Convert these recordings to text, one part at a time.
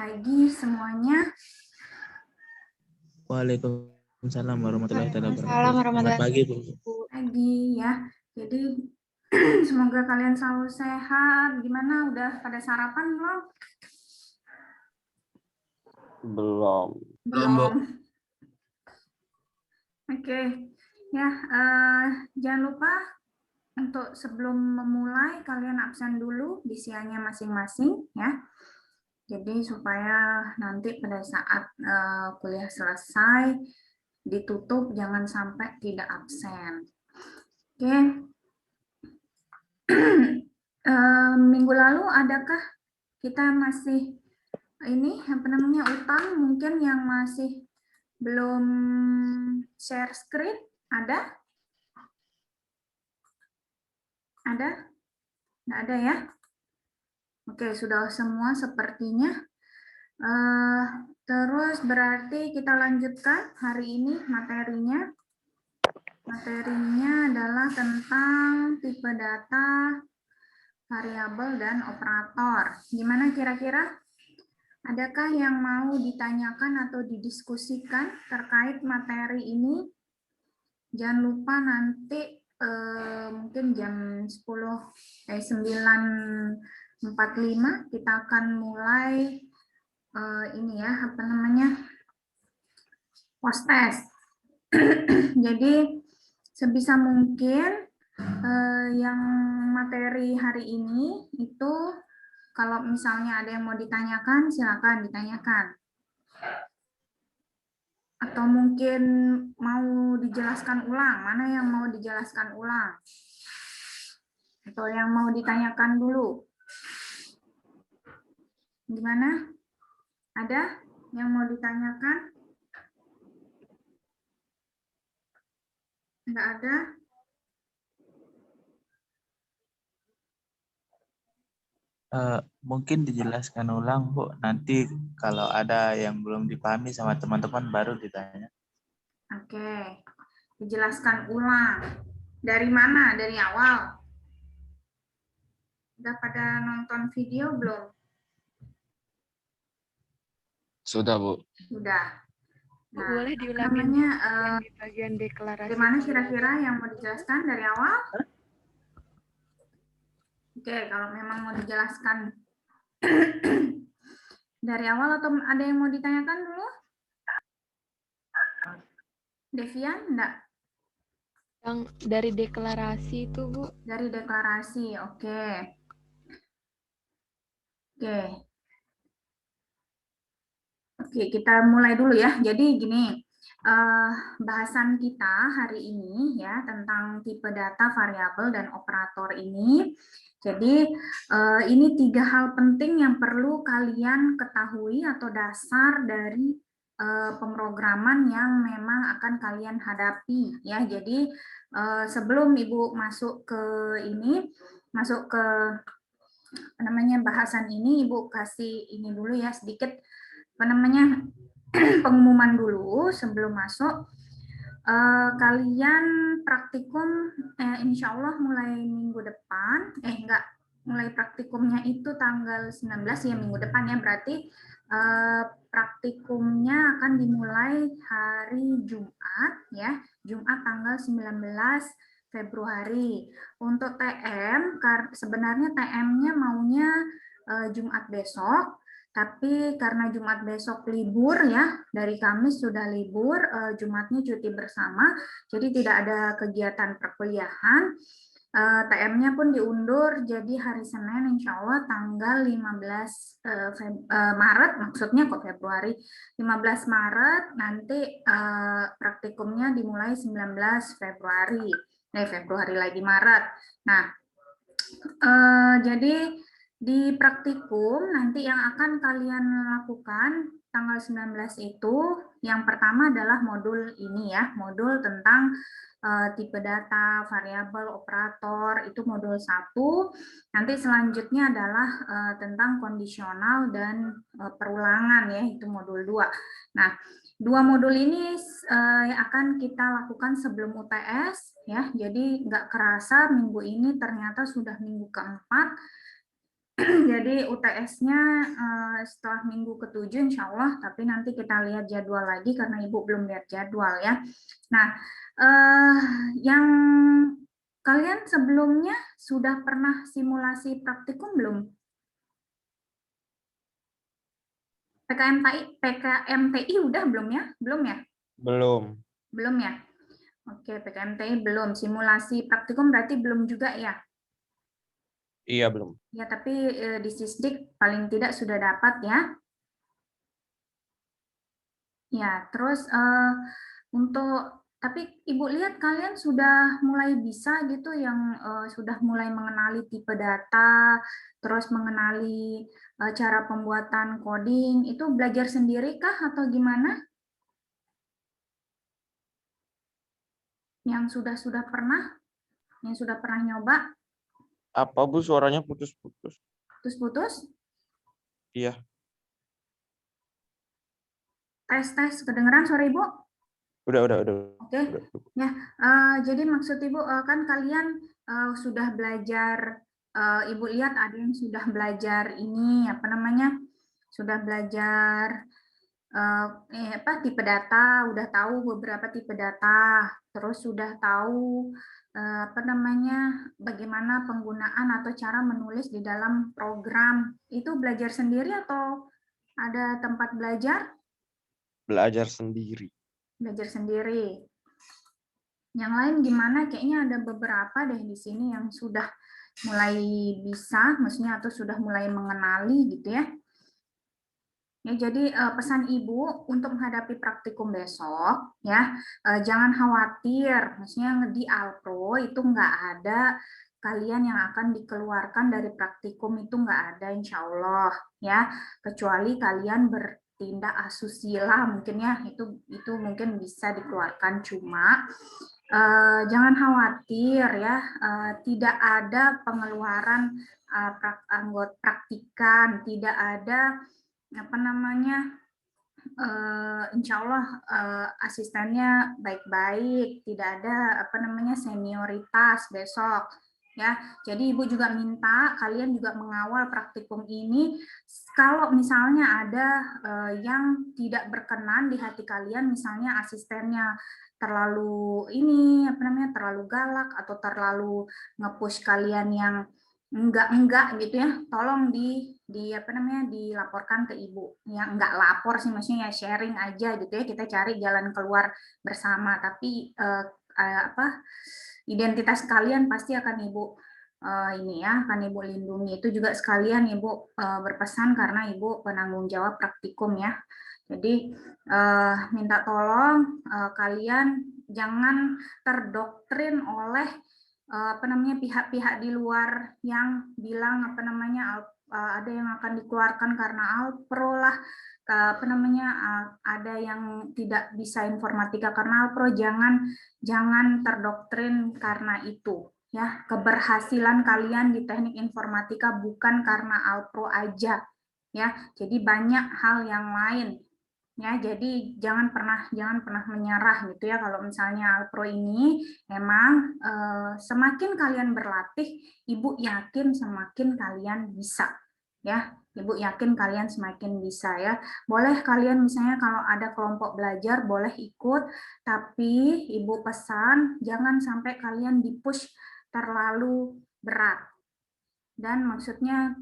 pagi semuanya. Waalaikumsalam warahmatullahi wabarakatuh. Waalaikumsalam Selamat pagi, Bu. Pagi ya. Jadi semoga kalian selalu sehat. Gimana, udah pada sarapan belum? Belum. Belum. Oke. Ya, jangan lupa untuk sebelum memulai kalian absen dulu di siangnya masing-masing ya. Jadi supaya nanti pada saat kuliah selesai ditutup jangan sampai tidak absen. Oke. Minggu lalu adakah kita masih ini apa namanya utang mungkin yang masih belum share screen? Ada? Ada? Nggak ada ya? Oke, sudah semua sepertinya. Terus berarti kita lanjutkan hari ini materinya. Materinya adalah tentang tipe data, variabel, dan operator. Gimana kira-kira? Adakah yang mau ditanyakan atau didiskusikan terkait materi ini? Jangan lupa nanti mungkin jam 9.45 kita akan mulai ini ya, apa namanya, post test. Jadi sebisa mungkin yang materi hari ini itu kalau misalnya ada yang mau ditanyakan, silakan ditanyakan. Atau mungkin mau dijelaskan ulang, mana yang mau dijelaskan ulang? Atau yang mau ditanyakan dulu? Gimana? Ada yang mau ditanyakan? Enggak ada? Mungkin dijelaskan ulang, Bu. Nanti kalau ada yang belum dipahami sama teman-teman baru ditanya. Oke. Dijelaskan ulang. Dari mana? Dari awal? Udah pada nonton video belum? Sudah, Bu. Sudah. Nah, boleh diulangi namanya yang di bagian deklarasi. dari mana kira-kira yang mau dijelaskan dari awal? Oke, kalau memang mau dijelaskan dari awal atau ada yang mau ditanyakan dulu? Devian, enggak? Yang dari deklarasi itu, Bu. Dari deklarasi, oke. Oke. Oke, kita mulai dulu ya. Jadi gini, bahasan kita hari ini ya tentang tipe data, variabel, dan operator ini. Jadi ini 3 hal penting yang perlu kalian ketahui atau dasar dari pemrograman yang memang akan kalian hadapi ya. Jadi sebelum Ibu masuk ke ini, masuk ke apa namanya bahasan ini, Ibu kasih ini dulu ya sedikit apa namanya pengumuman dulu sebelum masuk. Kalian praktikum insya Allah mulai minggu depan, enggak, mulai praktikumnya itu tanggal 19 ya, minggu depan ya, berarti praktikumnya akan dimulai hari Jumat ya, Jumat tanggal 19 Februari. Untuk TM, sebenarnya TM-nya maunya Jumat besok, tapi karena Jumat besok libur ya, dari Kamis sudah libur, Jumatnya cuti bersama, jadi tidak ada kegiatan perkuliahan. TM-nya pun diundur, jadi hari Senin insya Allah tanggal 15 Maret, maksudnya kok Februari, 15 Maret nanti praktikumnya dimulai 19 Februari, Februari lagi Maret. Nah, jadi di praktikum nanti yang akan kalian lakukan tanggal 19 itu yang pertama adalah modul ini ya, modul tentang tipe data, variabel, operator, itu modul 1. Nanti selanjutnya adalah tentang kondisional dan perulangan ya, itu modul 2. Nah, 2 modul ini akan kita lakukan sebelum UTS ya. Jadi nggak kerasa minggu ini ternyata sudah minggu keempat Jadi UTS-nya setelah minggu ke-7 insya Allah, tapi nanti kita lihat jadwal lagi karena Ibu belum lihat jadwal ya. Nah, yang kalian sebelumnya sudah pernah simulasi praktikum belum? PKMTI udah belum ya? Belum ya? Belum. Belum ya? Oke, PKMTI belum. Simulasi praktikum berarti belum juga ya? Iya, belum. Ya, tapi di Sisdik paling tidak sudah dapat ya. Ya, terus tapi Ibu lihat kalian sudah mulai bisa gitu yang sudah mulai mengenali tipe data, terus mengenali cara pembuatan coding, itu belajar sendiri kah atau gimana? Yang sudah pernah? Yang sudah pernah nyoba? Apa Bu suaranya putus-putus? Putus-putus? Iya. Tes kedengeran suara Ibu? Udah. Oke. Ya, jadi maksud Ibu kan kalian sudah belajar, Ibu lihat ada yang sudah belajar ini apa namanya? Sudah belajar tipe data, udah tahu beberapa tipe data, terus sudah tahu apa namanya? Bagaimana penggunaan atau cara menulis di dalam program. Itu belajar sendiri atau ada tempat belajar? Belajar sendiri. Belajar sendiri. Yang lain gimana? Kayaknya ada beberapa deh di sini yang sudah mulai bisa, maksudnya atau sudah mulai mengenali gitu ya. Ya, jadi pesan Ibu untuk menghadapi praktikum besok ya, jangan khawatir, maksudnya di Alpro itu nggak ada kalian yang akan dikeluarkan dari praktikum, itu nggak ada insya Allah ya, kecuali kalian bertindak asusila mungkin ya, itu mungkin bisa dikeluarkan, cuma jangan khawatir ya, tidak ada pengeluaran anggota praktikan, tidak ada apa namanya, insya Allah asistennya baik-baik, tidak ada apa namanya senioritas besok ya. Jadi Ibu juga minta kalian juga mengawal praktikum ini. Kalau misalnya ada yang tidak berkenan di hati kalian, misalnya asistennya terlalu ini apa namanya terlalu galak atau terlalu nge-push kalian yang enggak gitu ya, tolong di apa namanya dilaporkan ke Ibu. Ya enggak lapor sih, maksudnya ya sharing aja gitu ya, kita cari jalan keluar bersama, tapi apa identitas kalian pasti akan Ibu ini ya, akan Ibu lindungi. Itu juga sekalian Ibu berpesan karena Ibu penanggung jawab praktikum ya. Jadi minta tolong kalian jangan terdoktrin oleh apa namanya pihak-pihak di luar yang bilang apa namanya ada yang akan dikeluarkan karena Alpro lah, apa namanya ada yang tidak bisa informatika karena Alpro. Jangan terdoktrin karena itu ya. Keberhasilan kalian di teknik informatika bukan karena Alpro aja ya, jadi banyak hal yang lain ya. Jadi jangan pernah menyerah gitu ya. Kalau misalnya Alpro ini emang semakin kalian berlatih, Ibu yakin semakin kalian bisa ya. Ibu yakin kalian semakin bisa ya. Boleh kalian misalnya kalau ada kelompok belajar boleh ikut, tapi Ibu pesan jangan sampai kalian dipush terlalu berat. Dan maksudnya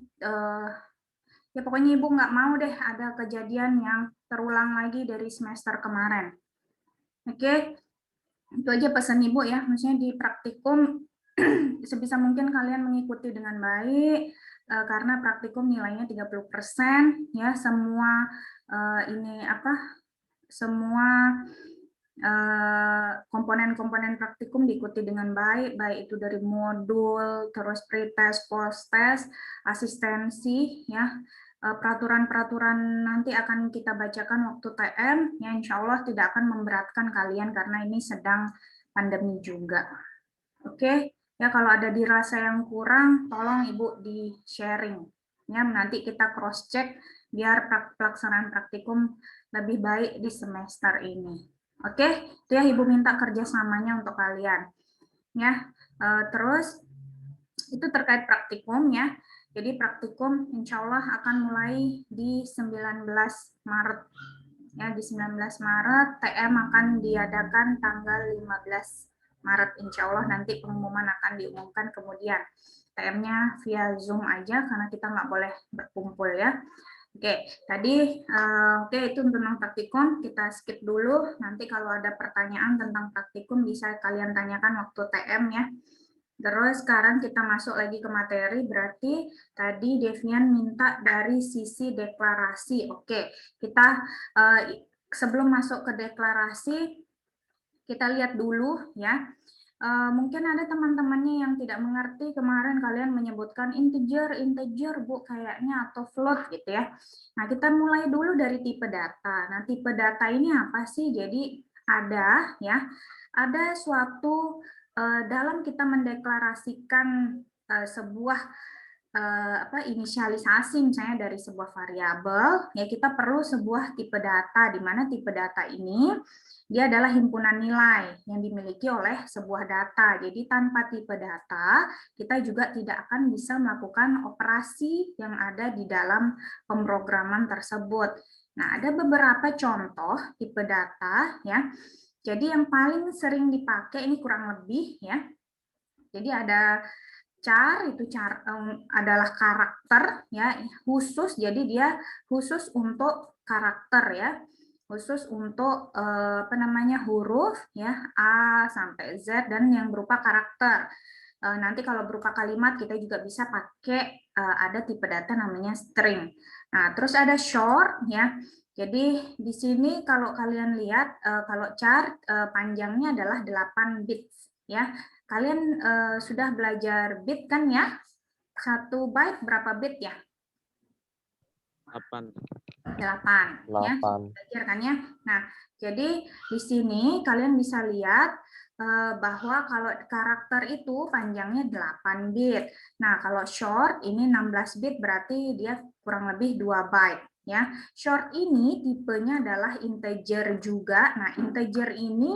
ya pokoknya Ibu nggak mau deh ada kejadian yang terulang lagi dari semester kemarin. Oke, itu aja pesan Ibu ya. Maksudnya di praktikum sebisa mungkin kalian mengikuti dengan baik, karena praktikum nilainya 30% ya. Semua ini apa? Semua komponen-komponen praktikum diikuti dengan baik, baik itu dari modul, terus pretest, post-test, asistensi, ya. Peraturan-peraturan nanti akan kita bacakan waktu TM, ya insya Allah tidak akan memberatkan kalian karena ini sedang pandemi juga. Oke, ya kalau ada dirasa yang kurang, tolong Ibu di-sharing. Ya, nanti kita cross-check biar pelaksanaan praktikum lebih baik di semester ini. Oke, itu ya Ibu minta kerjasamanya untuk kalian. Ya, terus itu terkait praktikum ya. Jadi praktikum insya Allah akan mulai di 19 Maret. Ya, di 19 Maret, TM akan diadakan tanggal 15 Maret. Insya Allah nanti pengumuman akan diumumkan kemudian. TM-nya via Zoom aja karena kita nggak boleh berkumpul ya. Oke, tadi itu tentang praktikum, kita skip dulu. Nanti kalau ada pertanyaan tentang praktikum bisa kalian tanyakan waktu TM ya. Terus sekarang kita masuk lagi ke materi, berarti tadi Devian minta dari sisi deklarasi. Oke, kita sebelum masuk ke deklarasi, kita lihat dulu ya. Mungkin ada teman-temannya yang tidak mengerti, kemarin kalian menyebutkan integer Bu kayaknya, atau float gitu ya. Nah, kita mulai dulu dari tipe data. Nah, tipe data ini apa sih? Jadi ada suatu dalam kita mendeklarasikan sebuah inisialisasi misalnya dari sebuah variabel, ya kita perlu sebuah tipe data, di mana tipe data ini dia adalah himpunan nilai yang dimiliki oleh sebuah data. Jadi tanpa tipe data, kita juga tidak akan bisa melakukan operasi yang ada di dalam pemrograman tersebut. Nah, ada beberapa contoh tipe data ya. Jadi yang paling sering dipakai ini kurang lebih ya. Jadi ada char, itu adalah karakter ya, khusus, jadi dia khusus untuk karakter ya, khusus untuk huruf ya, A sampai Z dan yang berupa karakter. Nanti kalau berupa kalimat kita juga bisa pakai ada tipe data namanya string. Nah, terus ada short ya. Jadi di sini kalau kalian lihat kalau char panjangnya adalah 8 bits ya. Kalian sudah belajar bit kan ya? 1 byte berapa bit ya? 8. 8 ya. Belajar kan ya? Nah, jadi di sini kalian bisa lihat bahwa kalau karakter itu panjangnya 8 bit. Nah, kalau short ini 16 bit berarti dia kurang lebih 2 byte ya. Short ini tipenya adalah integer juga. Nah, integer ini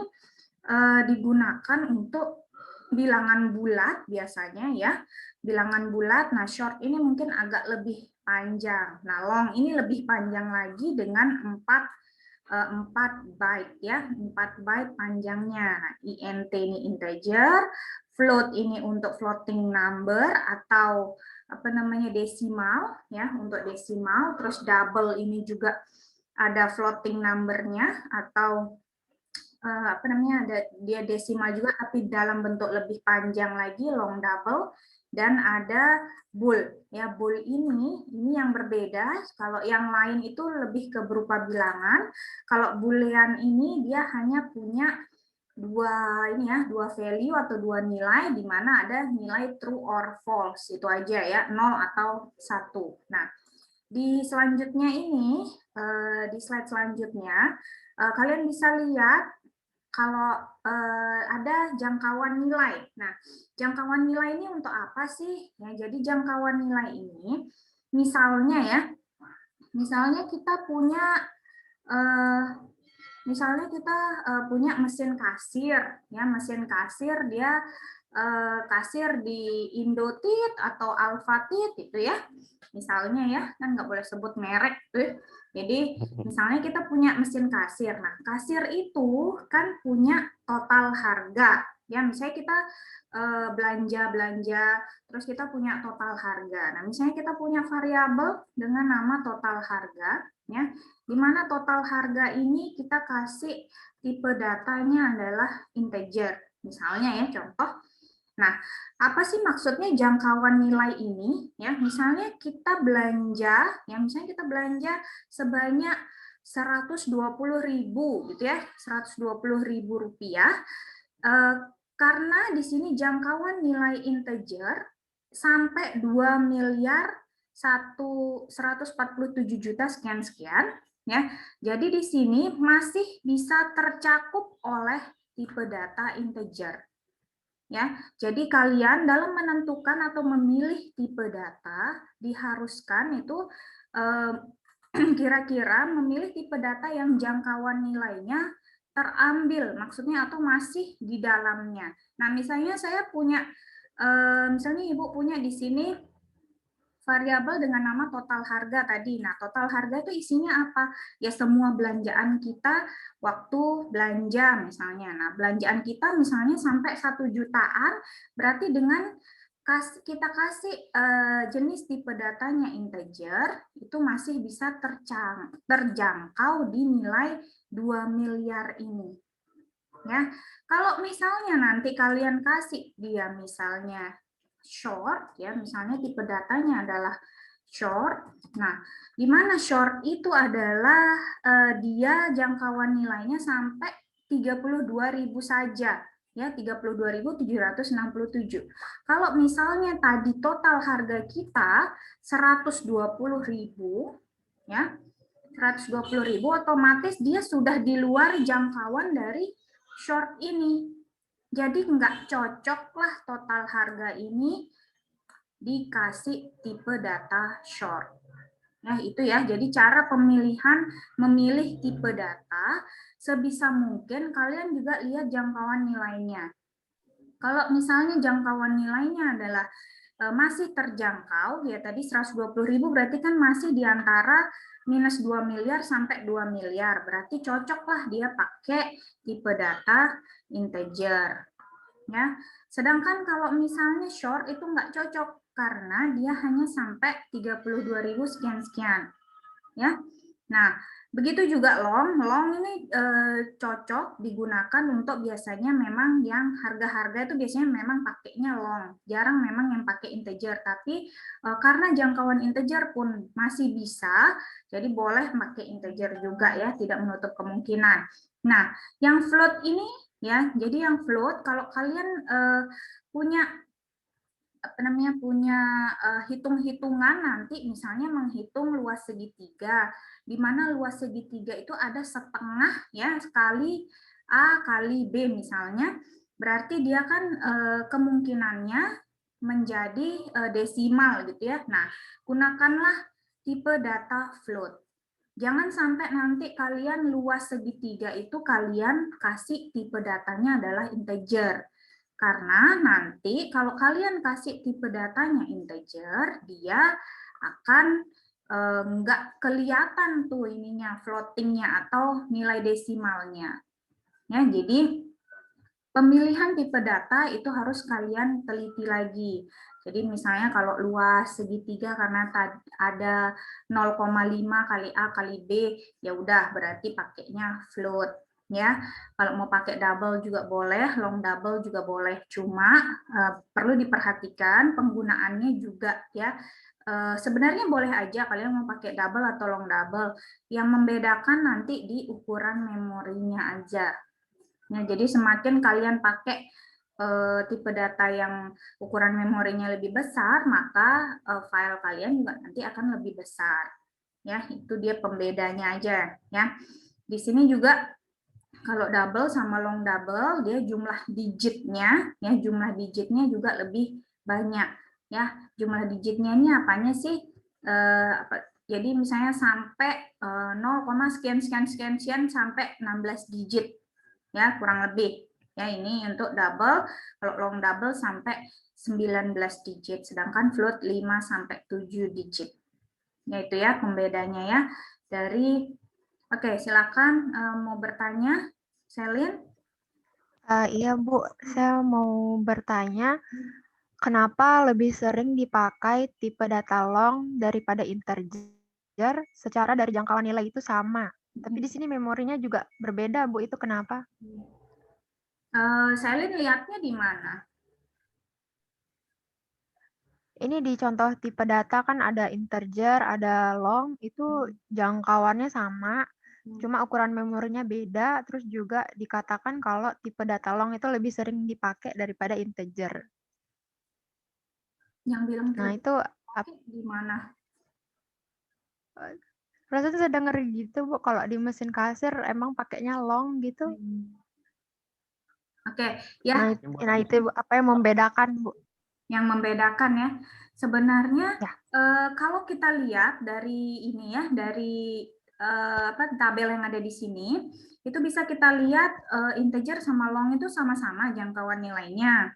digunakan untuk bilangan bulat biasanya ya. Bilangan bulat, nah short ini mungkin agak lebih panjang. Nah, long ini lebih panjang lagi dengan 4 byte ya, 4 byte panjangnya. Nah, int ini integer, float ini untuk floating number atau desimal ya, untuk desimal, terus double ini juga ada floating numbernya atau ada dia desimal juga tapi dalam bentuk lebih panjang lagi, long double. Dan ada bool ya, bool ini yang berbeda. Kalau yang lain itu lebih ke berupa bilangan, kalau boolean ini dia hanya punya dua value atau 2 nilai, di mana ada nilai true or false, itu aja ya, 0 atau 1. Nah, di selanjutnya ini di slide selanjutnya kalian bisa lihat kalau ada jangkauan nilai. Nah, jangkauan nilai ini untuk apa sih? Ya, jadi jangkauan nilai ini, misalnya kita punya mesin kasir, ya mesin kasir dia kasir di Indotit atau Alfatit itu ya, misalnya ya, kan nggak boleh sebut merek tuh. Jadi misalnya kita punya mesin kasir, nah kasir itu kan punya total harga, ya misalnya kita belanja, terus kita punya total harga. Nah misalnya kita punya variabel dengan nama total harga, ya, di mana total harga ini kita kasih tipe datanya adalah integer, misalnya ya contoh. Nah, apa sih maksudnya jangkauan nilai ini? Ya, misalnya kita belanja, sebanyak 120.000 gitu ya, 120.000 rupiah. Karena di sini jangkauan nilai integer sampai 2.147.000.000 sekian ya. Jadi di sini masih bisa tercakup oleh tipe data integer. Ya, jadi kalian dalam menentukan atau memilih tipe data diharuskan itu kira-kira memilih tipe data yang jangkauan nilainya terambil, maksudnya atau masih di dalamnya. Nah, misalnya saya punya, misalnya Ibu punya di sini variabel dengan nama total harga tadi. Nah, total harga itu isinya apa? Ya semua belanjaan kita waktu belanja misalnya. Nah, belanjaan kita misalnya sampai 1 jutaan, berarti dengan kita kasih jenis tipe datanya integer, itu masih bisa terjangkau di nilai 2 miliar ini. Ya, kalau misalnya nanti kalian kasih dia misalnya short, ya misalnya tipe datanya adalah short. Nah, di mana short itu adalah dia jangkauan nilainya sampai 32.000 saja, ya 32.767. Kalau misalnya tadi total harga kita 120.000, ya 120.000, otomatis dia sudah di luar jangkauan dari short ini. Jadi nggak cocok lah total harga ini dikasih tipe data short. Nah, itu ya. Jadi cara memilih tipe data, sebisa mungkin kalian juga lihat jangkauan nilainya. Kalau misalnya jangkauan nilainya adalah masih terjangkau, ya tadi 120.000 berarti kan masih di antara minus 2 miliar sampai 2 miliar. Berarti cocoklah dia pakai tipe data integer. Ya. Sedangkan kalau misalnya short itu nggak cocok karena dia hanya sampai 32.000 sekian-sekian. Ya. Nah, begitu juga long. Long ini cocok digunakan untuk biasanya memang yang harga-harga itu biasanya memang pakainya long. Jarang memang yang pakai integer, tapi karena jangkauan integer pun masih bisa, jadi boleh pakai integer juga ya, tidak menutup kemungkinan. Nah, yang float ini ya, jadi yang float kalau kalian punya hitung-hitungan nanti misalnya menghitung luas segitiga, di mana luas segitiga itu ada setengah ya kali A kali B misalnya, berarti dia kan kemungkinannya menjadi desimal gitu ya. Nah, gunakanlah tipe data float. Jangan sampai nanti kalian luas segitiga itu kalian kasih tipe datanya adalah integer. Karena nanti kalau kalian kasih tipe datanya integer, dia akan nggak kelihatan tuh ininya floatingnya atau nilai desimalnya. Ya, jadi pemilihan tipe data itu harus kalian teliti lagi. Jadi misalnya kalau luas segitiga karena ada 0,5 kali A kali B, ya udah berarti pakainya float. Ya, kalau mau pakai double juga boleh, long double juga boleh. Cuma perlu diperhatikan penggunaannya juga ya. Sebenarnya boleh aja kalian mau pakai double atau long double. Yang membedakan nanti di ukuran memorinya aja. Ya, jadi semakin kalian pakai tipe data yang ukuran memorinya lebih besar, maka file kalian juga nanti akan lebih besar. Ya, itu dia pembedanya aja. Ya, di sini juga kalau double sama long double dia jumlah digitnya juga lebih banyak ya. Jumlah digitnya ini apanya sih? Jadi misalnya sampai 0, sekian sampai 16 digit ya, kurang lebih. Ya, ini untuk double. Kalau long double sampai 19 digit, sedangkan float 5 sampai 7 digit. Ya, itu ya pembedanya ya. Oke, silakan mau bertanya, Selin. Iya Bu, saya mau bertanya, kenapa lebih sering dipakai tipe data long daripada integer secara dari jangkauan nilai itu sama? Tapi di sini memorinya juga berbeda Bu, itu kenapa? Selin lihatnya di mana? Ini di contoh tipe data kan ada integer, ada long, itu jangkauannya sama, cuma ukuran memorinya beda, terus juga dikatakan kalau tipe data long itu lebih sering dipakai daripada integer. Yang bilang Nah, itu di mana? rasanya saya denger gitu, Bu, kalau di mesin kasir emang pakainya long gitu. Oke, ya. Nah, itu Bu, apa yang membedakan, Bu? Yang membedakan ya. Sebenarnya Ya. kalau kita lihat dari ini ya, dari tabel yang ada di sini, itu bisa kita lihat integer sama long itu sama-sama jangkauan nilainya.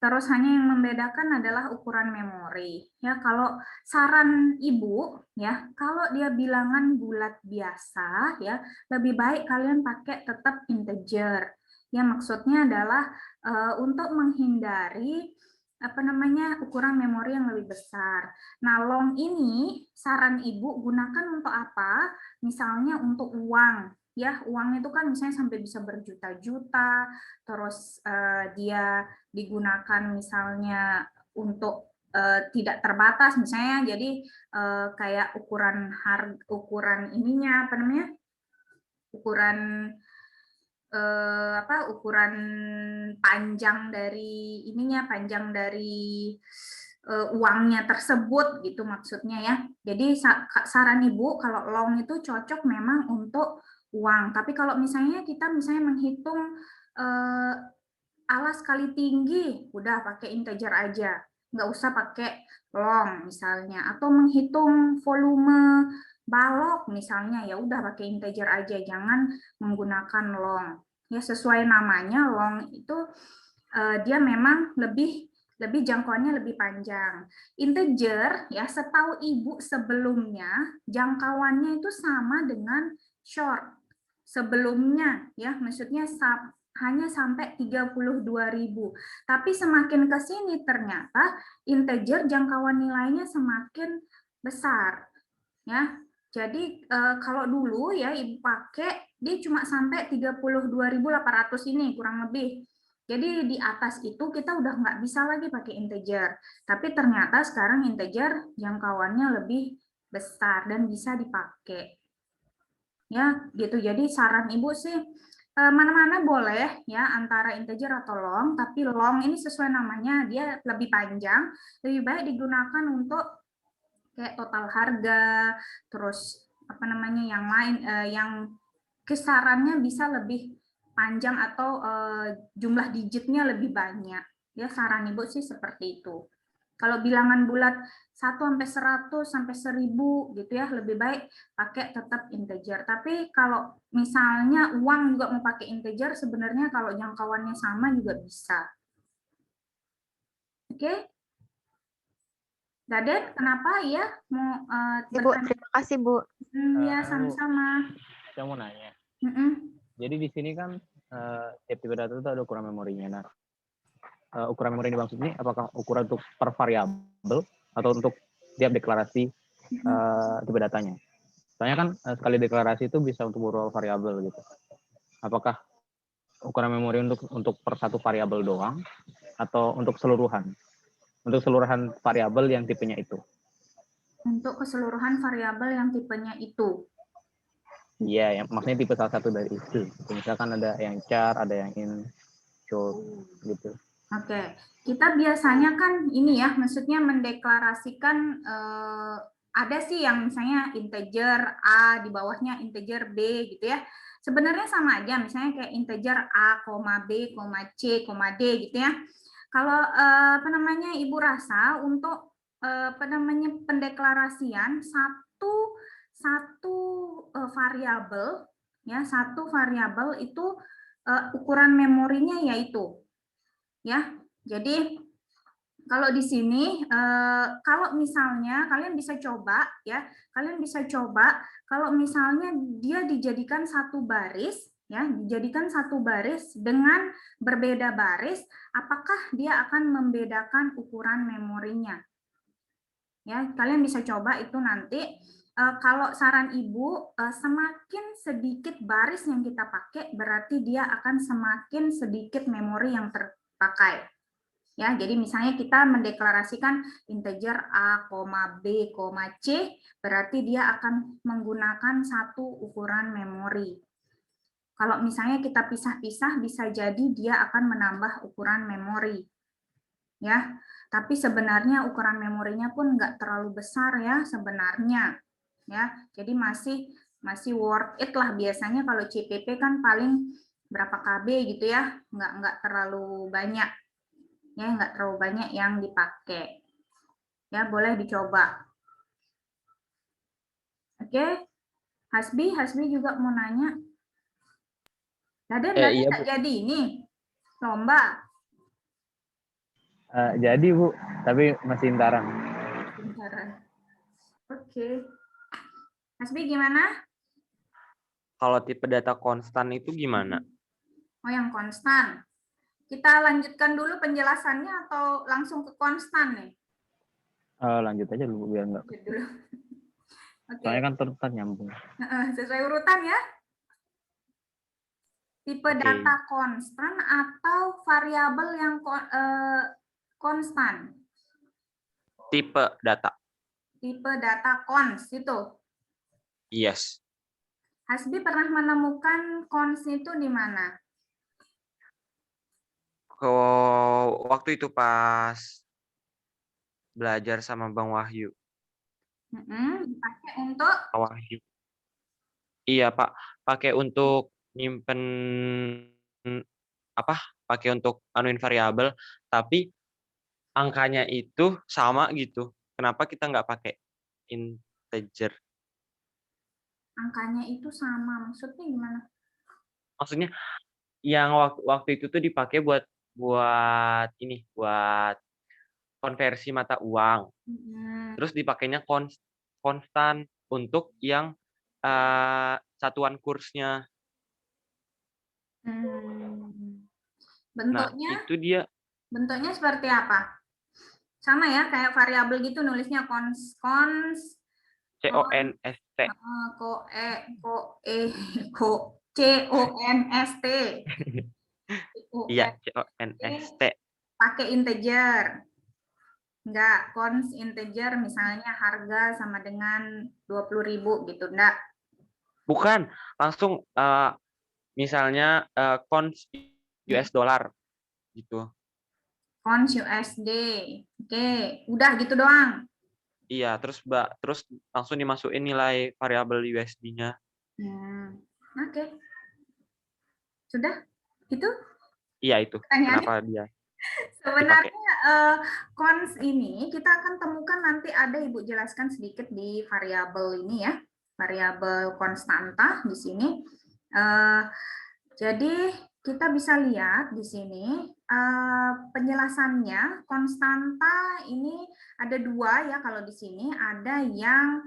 Terus hanya yang membedakan adalah ukuran memori. Ya, kalau saran Ibu ya, kalau dia bilangan bulat biasa ya, lebih baik kalian pakai tetap integer. Ya, maksudnya adalah untuk menghindari ukuran memori yang lebih besar. Nah, long ini saran Ibu gunakan untuk apa? Misalnya untuk uang. Ya, uang itu kan misalnya sampai bisa berjuta-juta, terus dia digunakan misalnya untuk tidak terbatas misalnya, jadi kayak ukuran ininya ukuran ukuran panjang dari uangnya tersebut gitu maksudnya ya. Jadi saran Ibu kalau long itu cocok memang untuk uang, tapi kalau misalnya kita menghitung alas kali tinggi, udah pakai integer aja, nggak usah pakai long misalnya, atau menghitung volume balok misalnya, ya udah pakai integer aja, jangan menggunakan long. Ya, sesuai namanya long itu dia memang lebih jangkauannya lebih panjang. Integer ya, setahu Ibu sebelumnya jangkauannya itu sama dengan short sebelumnya ya, maksudnya hanya sampai 32.000. Tapi semakin ke sini ternyata integer jangkauan nilainya semakin besar. Ya. Jadi kalau dulu ya Ibu pakai dia cuma sampai 32.800 ini kurang lebih. Jadi di atas itu kita udah nggak bisa lagi pakai integer. Tapi ternyata sekarang integer jangkauannya lebih besar dan bisa dipakai. Ya, gitu. Jadi saran Ibu sih mana-mana boleh ya antara integer atau long, tapi long ini sesuai namanya dia lebih panjang, lebih baik digunakan untuk kayak total harga, terus yang lain yang kisarannya bisa lebih panjang atau jumlah digitnya lebih banyak. Ya, saran Ibu sih seperti itu. Kalau bilangan bulat 1 sampai 100 sampai 1000 gitu ya, lebih baik pakai tetap integer. Tapi kalau misalnya uang juga mau pakai integer, sebenarnya kalau jangkauannya sama juga bisa. Oke? Daden, kenapa ya mau Ibu, terima kasih, Bu. Ya, sama-sama. Saya mau nanya. Mm-mm. Jadi di sini kan tiap tipe data itu ada ukuran memorinya. Nah, ukuran memori ini dimaksud ini apakah ukuran untuk per variabel atau untuk tiap deklarasi tipe datanya? Soalnya kan sekali deklarasi itu bisa untuk beberapa variabel gitu. Apakah ukuran memori untuk per satu variabel doang atau untuk keseluruhan? Untuk keseluruhan variabel yang tipenya itu. Untuk keseluruhan variabel yang tipenya itu. Iya, yang maksudnya tipe salah satu dari itu. Misalkan ada yang char, ada yang in, short, gitu. Oke, kita biasanya kan ini ya, maksudnya mendeklarasikan ada sih yang misalnya integer A, di bawahnya integer B gitu ya. Sebenarnya sama aja, misalnya kayak integer A, B, C, D gitu ya. Kalau Ibu rasa untuk pendeklarasian satu variabel ya, satu variabel itu ukuran memorinya yaitu ya. Jadi kalau di sini kalau misalnya kalian bisa coba ya, kalau misalnya dia dijadikan satu baris ya, dijadikan satu baris dengan berbeda baris, apakah dia akan membedakan ukuran memorinya? Ya, kalian bisa coba itu nanti. Kalau saran Ibu, semakin sedikit baris yang kita pakai, berarti dia akan semakin sedikit memori yang terpakai. Ya, jadi misalnya kita mendeklarasikan integer A, B, C, berarti dia akan menggunakan satu ukuran memori. Kalau misalnya kita pisah-pisah, bisa jadi dia akan menambah ukuran memori. Ya, tapi sebenarnya ukuran memorinya pun nggak terlalu besar ya sebenarnya. Ya, jadi masih worth it lah. Biasanya kalau CPP kan paling berapa KB gitu ya, nggak terlalu banyak. Ya, nggak terlalu banyak yang dipakai. Ya, boleh dicoba. Oke, Hasbi juga mau nanya. Daden Iya, nggak jadi ini lomba. Jadi Bu, tapi masih intaran. Bentaran. Oke. Hasbi gimana? Kalau tipe data konstan itu gimana? Oh, yang konstan. Kita lanjutkan dulu penjelasannya atau langsung ke konstan nih? Lanjut aja dulu biar nggak. Lanjut dulu. Oke. Soalnya kan terus nyambung. Sesuai urutan ya. Tipe Oke. data konstan atau variabel yang konstan. Tipe data. Tipe data kons itu. Yes. Hasbi pernah menemukan kons itu di mana? Waktu itu pas belajar sama Bang Wahyu. Dipakai untuk Wahyu. Iya, Pak. Pakai untuk nyimpen apa? Pakai untuk anuin variabel, tapi angkanya itu sama gitu. Kenapa kita nggak pakai integer? angkanya itu sama. Maksudnya gimana? Maksudnya yang waktu itu tuh dipakai buat ini, buat konversi mata uang. Terus dipakainya konstan untuk yang satuan kursnya. Bentuknya? Nah, itu dia. Bentuknya seperti apa? Sama ya, kayak variabel gitu nulisnya cons CONST. CONST. Iya, CONST. Pakai integer. Enggak, cons integer misalnya harga sama dengan 20.000 gitu, enggak? Bukan, langsung misalnya cons US dollar gitu. Cons USD. Oke, udah gitu doang. Iya, terus langsung dimasukin nilai variabel USD-nya. Oke. Sudah? Itu? Iya, itu. Pertanyaannya? Kenapa dia? Sebenarnya cons ini kita akan temukan nanti ada Ibu jelaskan sedikit di variabel ini ya, variabel konstanta di sini. Jadi kita bisa lihat di sini penjelasannya konstanta ini ada dua ya, kalau di sini ada yang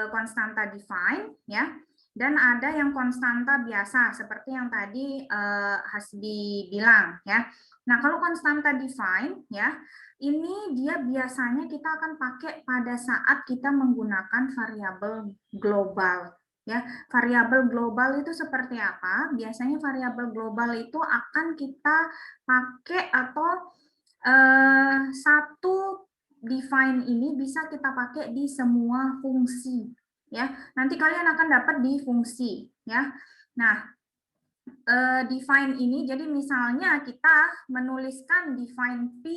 konstanta define ya, dan ada yang konstanta biasa seperti yang tadi Hasbi bilang ya. Nah, kalau konstanta define ya, ini dia biasanya kita akan pakai pada saat kita menggunakan variabel global. Ya, variabel global itu seperti apa? Biasanya variabel global itu akan kita pakai atau satu define ini bisa kita pakai di semua fungsi. Ya, nanti kalian akan dapat di fungsi. Ya, nah define ini, jadi misalnya kita menuliskan define P,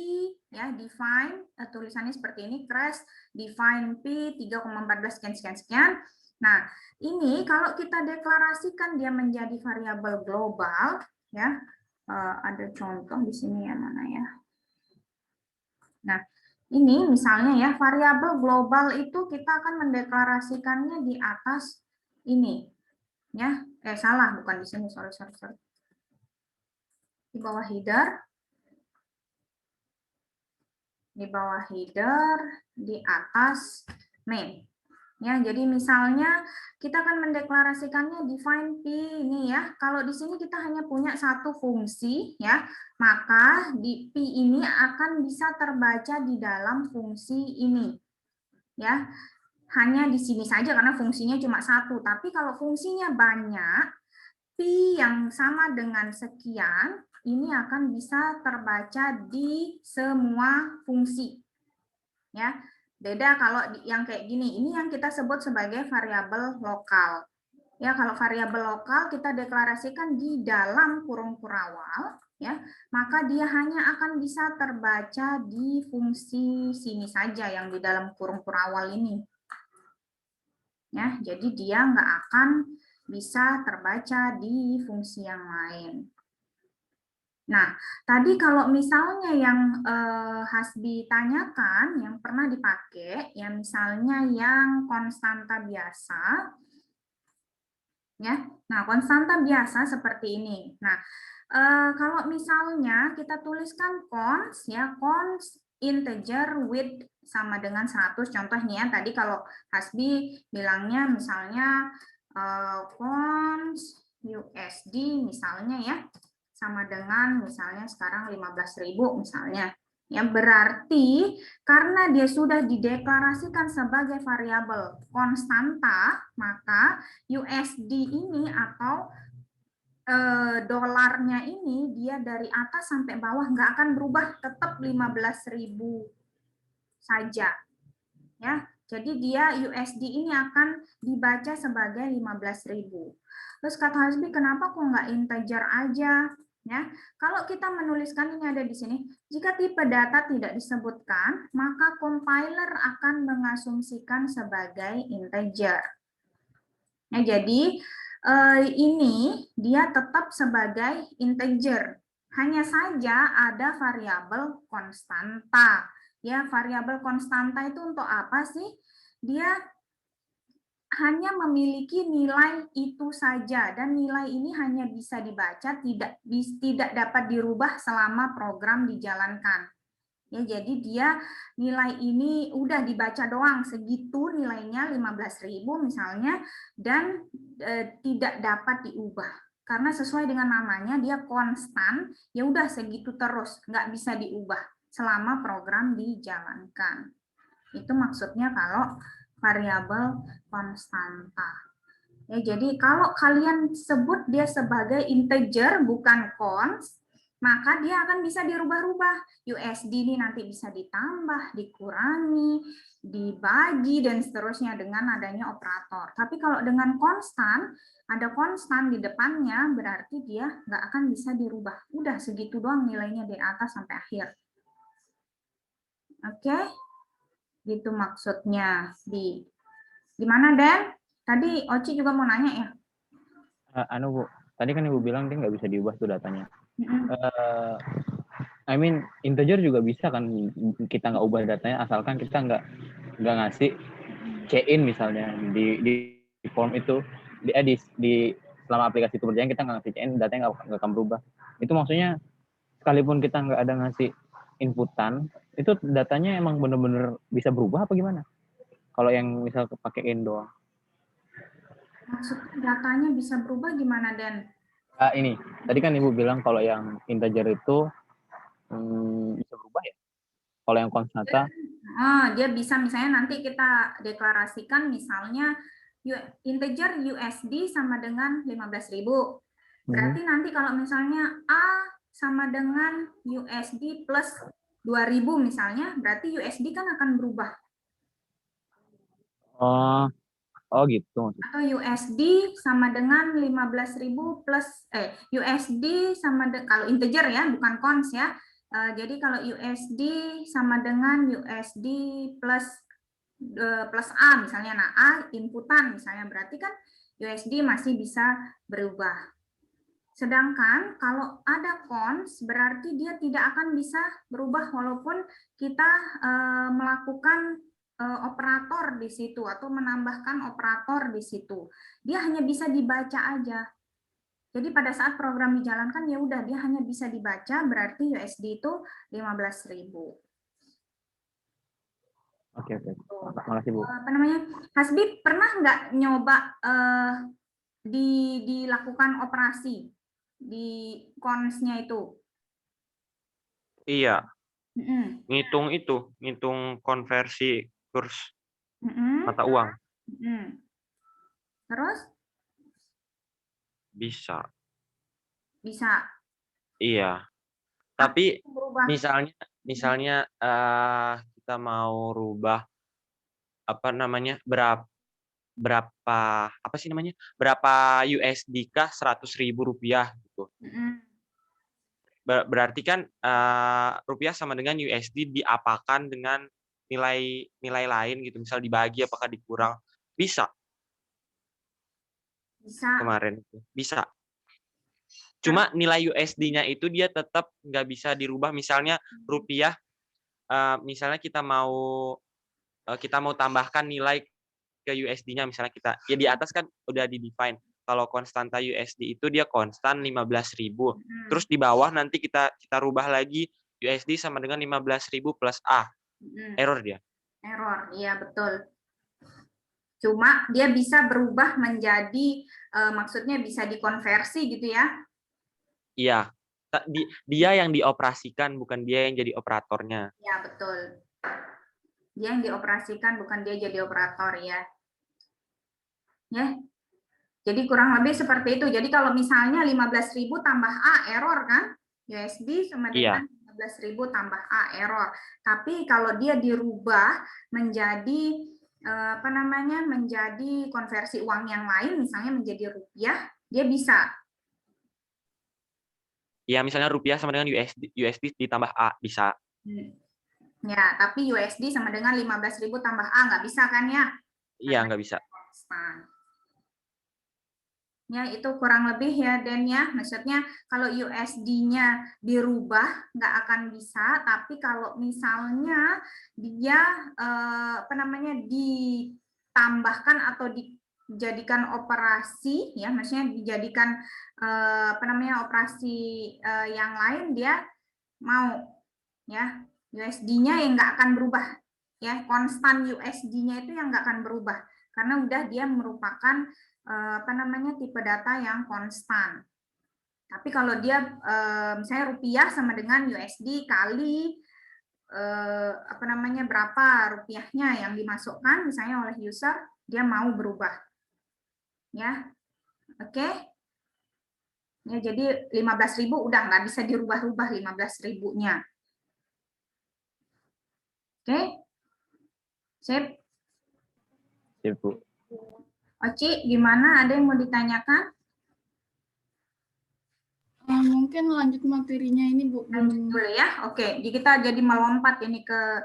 ya define, tulisannya seperti ini, crash, define P 3,14 sekian. Nah, ini kalau kita deklarasikan dia menjadi variabel global, ya, ada contoh di sini ya, mana ya. Nah, ini misalnya ya, variabel global itu kita akan mendeklarasikannya di atas ini, ya, salah, bukan di sini, sorry. Di bawah header, di atas main. Ya, jadi misalnya kita akan mendeklarasikannya define P ini ya. Kalau di sini kita hanya punya satu fungsi ya, maka di P ini akan bisa terbaca di dalam fungsi ini. Ya. Hanya di sini saja karena fungsinya cuma satu, tapi kalau fungsinya banyak, P yang sama dengan sekian ini akan bisa terbaca di semua fungsi. Ya, beda kalau yang kayak gini. Ini yang kita sebut sebagai variabel lokal. Ya, kalau variabel lokal kita deklarasikan di dalam kurung kurawal, ya, maka dia hanya akan bisa terbaca di fungsi sini saja yang di dalam kurung kurawal ini. Ya, jadi dia nggak akan bisa terbaca di fungsi yang lain. Nah, tadi kalau misalnya yang Hasbi tanyakan, yang pernah dipakai, ya misalnya yang konstanta biasa, Ya. Nah, konstanta biasa seperti ini. Nah, kalau misalnya kita tuliskan cons ya, cons integer width sama dengan 100 contohnya tadi kalau Hasbi bilangnya misalnya cons USD misalnya ya sama dengan misalnya sekarang 15.000 misalnya. Ya, berarti karena dia sudah dideklarasikan sebagai variabel konstanta, maka USD ini atau dolarnya ini dia dari atas sampai bawah nggak akan berubah, tetap 15.000 saja. Ya, jadi dia USD ini akan dibaca sebagai 15.000. Terus kata Hasbi, kenapa kok nggak integer aja? Ya, kalau kita menuliskan ini ada di sini, jika tipe data tidak disebutkan, maka compiler akan mengasumsikan sebagai integer. Ya, jadi ini dia tetap sebagai integer. Hanya saja ada variabel konstanta. Ya, variabel konstanta itu untuk apa sih? Dia hanya memiliki nilai itu saja dan nilai ini hanya bisa dibaca, tidak dapat dirubah selama program dijalankan. Ya, jadi dia nilai ini udah dibaca doang segitu nilainya 15.000 misalnya dan tidak dapat diubah. Karena sesuai dengan namanya dia konstan, ya udah segitu terus, nggak bisa diubah selama program dijalankan. Itu maksudnya kalau variabel konstanta. Ya, jadi kalau kalian sebut dia sebagai integer bukan cons, maka dia akan bisa dirubah-rubah. USD ini nanti bisa ditambah, dikurangi, dibagi, dan seterusnya dengan adanya operator. Tapi kalau dengan konstan, ada konstan di depannya, berarti dia nggak akan bisa dirubah. Udah segitu doang nilainya dari atas sampai akhir. Oke? Gitu maksudnya. Gimana, Dan? Tadi Oci juga mau nanya ya? Bu, tadi kan Ibu bilang dia nggak bisa diubah tuh datanya. I mean, integer juga bisa kan kita nggak ubah datanya asalkan kita nggak ngasih C-in misalnya di form itu di selama aplikasi itu berjalan kita nggak ngasih C-in, datanya nggak akan berubah. Itu maksudnya sekalipun kita nggak ada ngasih inputan, itu datanya emang bener-bener bisa berubah apa gimana? Kalau yang misal pakai in doang. Maksudnya datanya bisa berubah gimana, Dan? Ini, tadi kan Ibu bilang kalau yang integer itu bisa berubah ya? Kalau yang konstanta? Dia bisa misalnya nanti kita deklarasikan misalnya integer USD sama dengan 15.000. Berarti nanti kalau misalnya A sama dengan USD plus 2.000 misalnya, berarti USD kan akan berubah. Oh gitu. Atau USD sama dengan 15.000 plus USD sama kalau integer ya, bukan cons ya. Jadi kalau USD sama dengan USD plus A misalnya, nah A inputan misalnya, berarti kan USD masih bisa berubah. Sedangkan kalau ada cons berarti dia tidak akan bisa berubah walaupun kita melakukan operator di situ atau menambahkan operator di situ. Dia hanya bisa dibaca aja. Jadi pada saat program dijalankan ya udah dia hanya bisa dibaca, berarti USD itu 15.000. Oke. Makasih Bu. Apa namanya? Hasbi pernah nggak nyoba dilakukan operasi di cons-nya itu? Iya. Ngitung konversi kurs mata uang. Terus? Bisa. Apa Iya. Tapi berubah? misalnya kita mau rubah apa namanya berapa USD kah 100.000 rupiah gitu. Berarti kan rupiah sama dengan USD diapakan dengan nilai lain gitu, misal dibagi apakah dikurang, bisa. Kemarin itu bisa. Cuma nilai USD-nya itu dia tetap nggak bisa dirubah. Misalnya rupiah, misalnya kita mau tambahkan nilai ke USD-nya, misalnya kita ya di atas kan udah di define kalau konstanta USD itu dia konstan 15.000. Mm-mm. Terus di bawah nanti kita rubah lagi USD sama dengan 15.000 plus A. Mm-mm. Error dia. Error, iya betul. Cuma dia bisa berubah menjadi, maksudnya bisa dikonversi gitu ya? Iya. Dia yang dioperasikan, bukan dia yang jadi operatornya. Ya betul. Dia yang dioperasikan, bukan dia jadi operator ya. Ya. Jadi kurang lebih seperti itu. Jadi kalau misalnya 15.000 tambah A error kan? USD sama dengan 15.000 tambah A error. Tapi kalau dia dirubah menjadi menjadi konversi uang yang lain, misalnya menjadi rupiah, dia bisa. Ya, misalnya rupiah sama dengan USD ditambah A, bisa. Ya, tapi USD sama dengan 15.000 tambah A, nggak bisa kan ya? Iya, nggak bisa. Ya, itu kurang lebih ya, Den ya. Maksudnya kalau USD-nya dirubah nggak akan bisa, tapi kalau misalnya dia ditambahkan atau dijadikan operasi ya, maksudnya dijadikan operasi yang lain, dia mau ya, USD-nya yang nggak akan berubah ya, konstan USD-nya itu yang nggak akan berubah karena udah dia merupakan tipe data yang konstan. Tapi kalau dia misalnya rupiah sama dengan USD kali berapa rupiahnya yang dimasukkan misalnya oleh user, dia mau berubah. Ya. Oke. Ya, jadi 15.000 udah nggak bisa dirubah-rubah 15.000-nya. Oke. Sip. Sip, Bu. Oci, gimana? Ada yang mau ditanyakan? Mungkin lanjut materinya ini, Bu. Lanjut dulu ya. Oke, jadi kita jadi melompat ini ke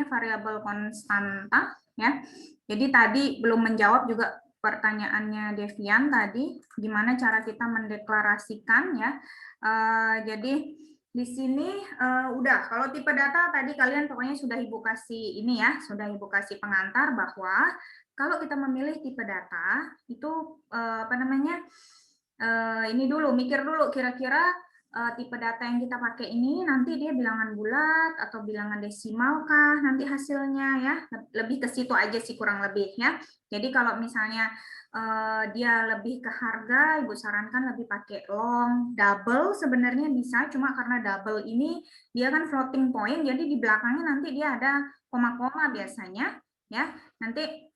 variabel konstanta ya. Jadi tadi belum menjawab juga pertanyaannya Devian tadi, gimana cara kita mendeklarasikan ya. Jadi di sini udah, kalau tipe data tadi kalian pokoknya sudah Ibu kasih ini ya, sudah Ibu kasih pengantar bahwa kalau kita memilih tipe data itu ini dulu, mikir dulu kira-kira tipe data yang kita pakai ini nanti dia bilangan bulat atau bilangan desimal kah nanti hasilnya ya, lebih ke situ aja sih kurang lebih ya. Jadi kalau misalnya dia lebih ke harga, Ibu sarankan lebih pakai long. Double sebenarnya bisa, cuma karena double ini dia kan floating point, jadi di belakangnya nanti dia ada koma-koma biasanya ya. Nanti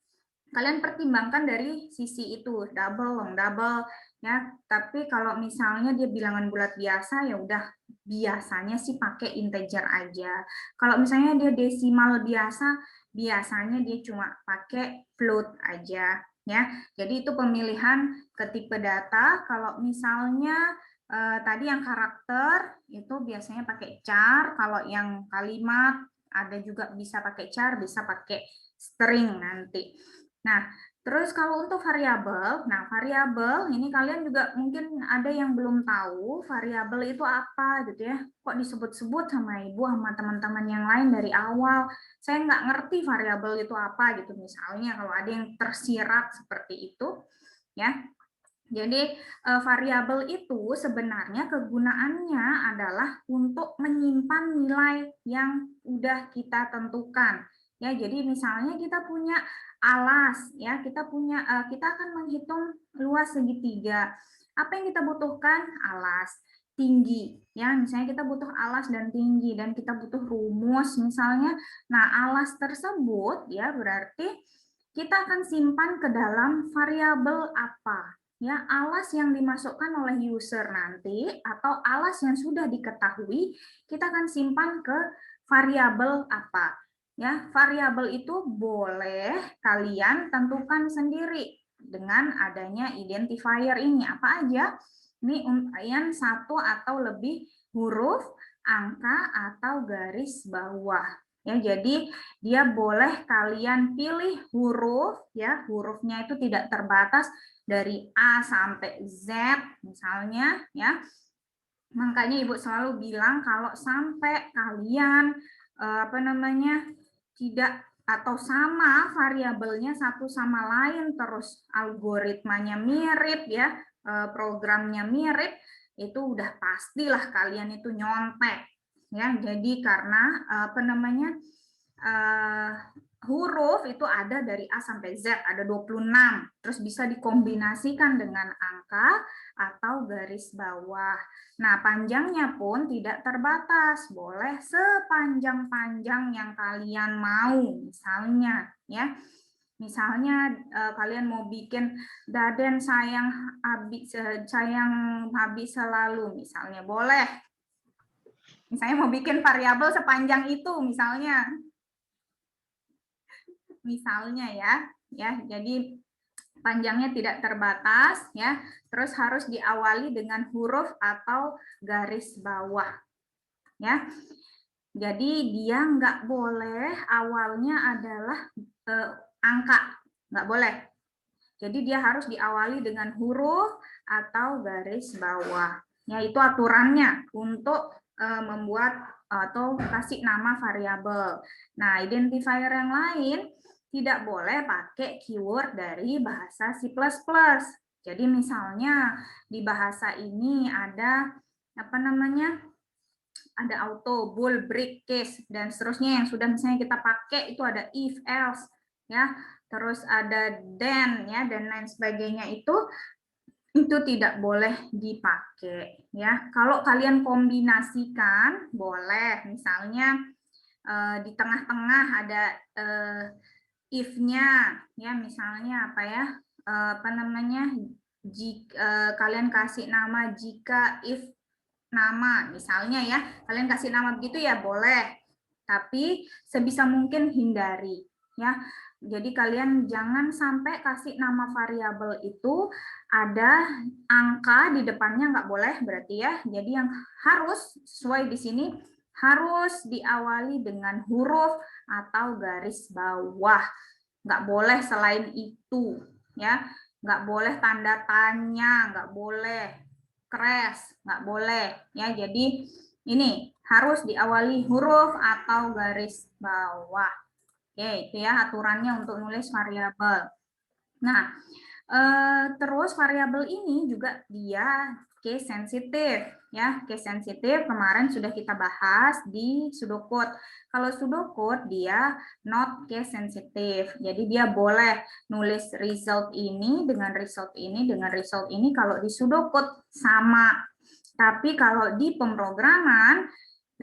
kalian pertimbangkan dari sisi itu, double, long double ya. Tapi kalau misalnya dia bilangan bulat biasa ya udah biasanya sih pakai integer aja. Kalau misalnya dia desimal biasa, biasanya dia cuma pakai float aja ya. Jadi itu pemilihan ke tipe data. Kalau misalnya tadi yang karakter itu biasanya pakai char, kalau yang kalimat ada juga bisa pakai char, bisa pakai string nanti. Nah, terus kalau untuk variabel, nah variabel ini kalian juga mungkin ada yang belum tahu variabel itu apa gitu ya. Kok disebut-sebut sama Ibu sama teman-teman yang lain dari awal. Saya nggak ngerti variabel itu apa gitu misalnya kalau ada yang tersirat seperti itu ya. Jadi variabel itu sebenarnya kegunaannya adalah untuk menyimpan nilai yang udah kita tentukan. Ya, jadi misalnya kita punya alas ya, kita akan menghitung luas segitiga. Apa yang kita butuhkan? Alas, tinggi ya, misalnya kita butuh alas dan tinggi dan kita butuh rumus misalnya. Nah, alas tersebut ya berarti kita akan simpan ke dalam variabel apa? Ya, alas yang dimasukkan oleh user nanti atau alas yang sudah diketahui kita akan simpan ke variabel apa? Ya, variabel itu boleh kalian tentukan sendiri dengan adanya identifier ini. Apa aja? Ini untayan satu atau lebih huruf, angka, atau garis bawah. Ya, jadi dia boleh kalian pilih huruf, ya hurufnya itu tidak terbatas dari A sampai Z misalnya, ya. Makanya Ibu selalu bilang kalau sampai kalian tidak atau sama variabelnya satu sama lain, terus algoritmanya mirip ya, programnya mirip, itu udah pastilah kalian itu nyontek ya. Jadi karena apa namanya, huruf itu ada dari A sampai Z, ada 26, terus bisa dikombinasikan dengan angka atau garis bawah. Nah, panjangnya pun tidak terbatas, boleh sepanjang-panjang yang kalian mau, misalnya ya. Misalnya kalian mau bikin Daden sayang habis selalu, misalnya boleh. Misalnya mau bikin variabel sepanjang itu, misalnya ya. Jadi panjangnya tidak terbatas ya. Terus harus diawali dengan huruf atau garis bawah ya. Jadi dia nggak boleh awalnya adalah angka, nggak boleh. Jadi dia harus diawali dengan huruf atau garis bawah. Ya, itu aturannya untuk membuat atau kasih nama variabel. Nah, identifier yang lain tidak boleh pakai keyword dari bahasa C++. Jadi misalnya di bahasa ini ada apa namanya? Ada auto, bool, break, case dan seterusnya yang sudah misalnya kita pakai itu ada if, else ya. Terus ada then ya dan lain sebagainya itu tidak boleh dipakai ya. Kalau kalian kombinasikan boleh, misalnya di tengah-tengah ada if-nya ya, misalnya apa ya, apa namanya, jika kalian kasih nama jika if nama, misalnya ya, kalian kasih nama begitu ya boleh, tapi sebisa mungkin hindari ya. Jadi kalian jangan sampai kasih nama variabel itu ada angka di depannya, nggak boleh berarti ya. Jadi yang harus sesuai di sini harus diawali dengan huruf atau garis bawah, nggak boleh selain itu ya. Nggak boleh tanda tanya, nggak boleh crash, nggak boleh ya. Jadi ini harus diawali huruf atau garis bawah. Oke, itu ya aturannya untuk nulis variabel. Nah, terus variabel ini juga dia case sensitive ya. Case sensitive kemarin sudah kita bahas di pseudocode. Kalau pseudocode dia not case sensitive. Jadi dia boleh nulis result ini dengan result ini dengan result ini kalau di pseudocode sama. Tapi kalau di pemrograman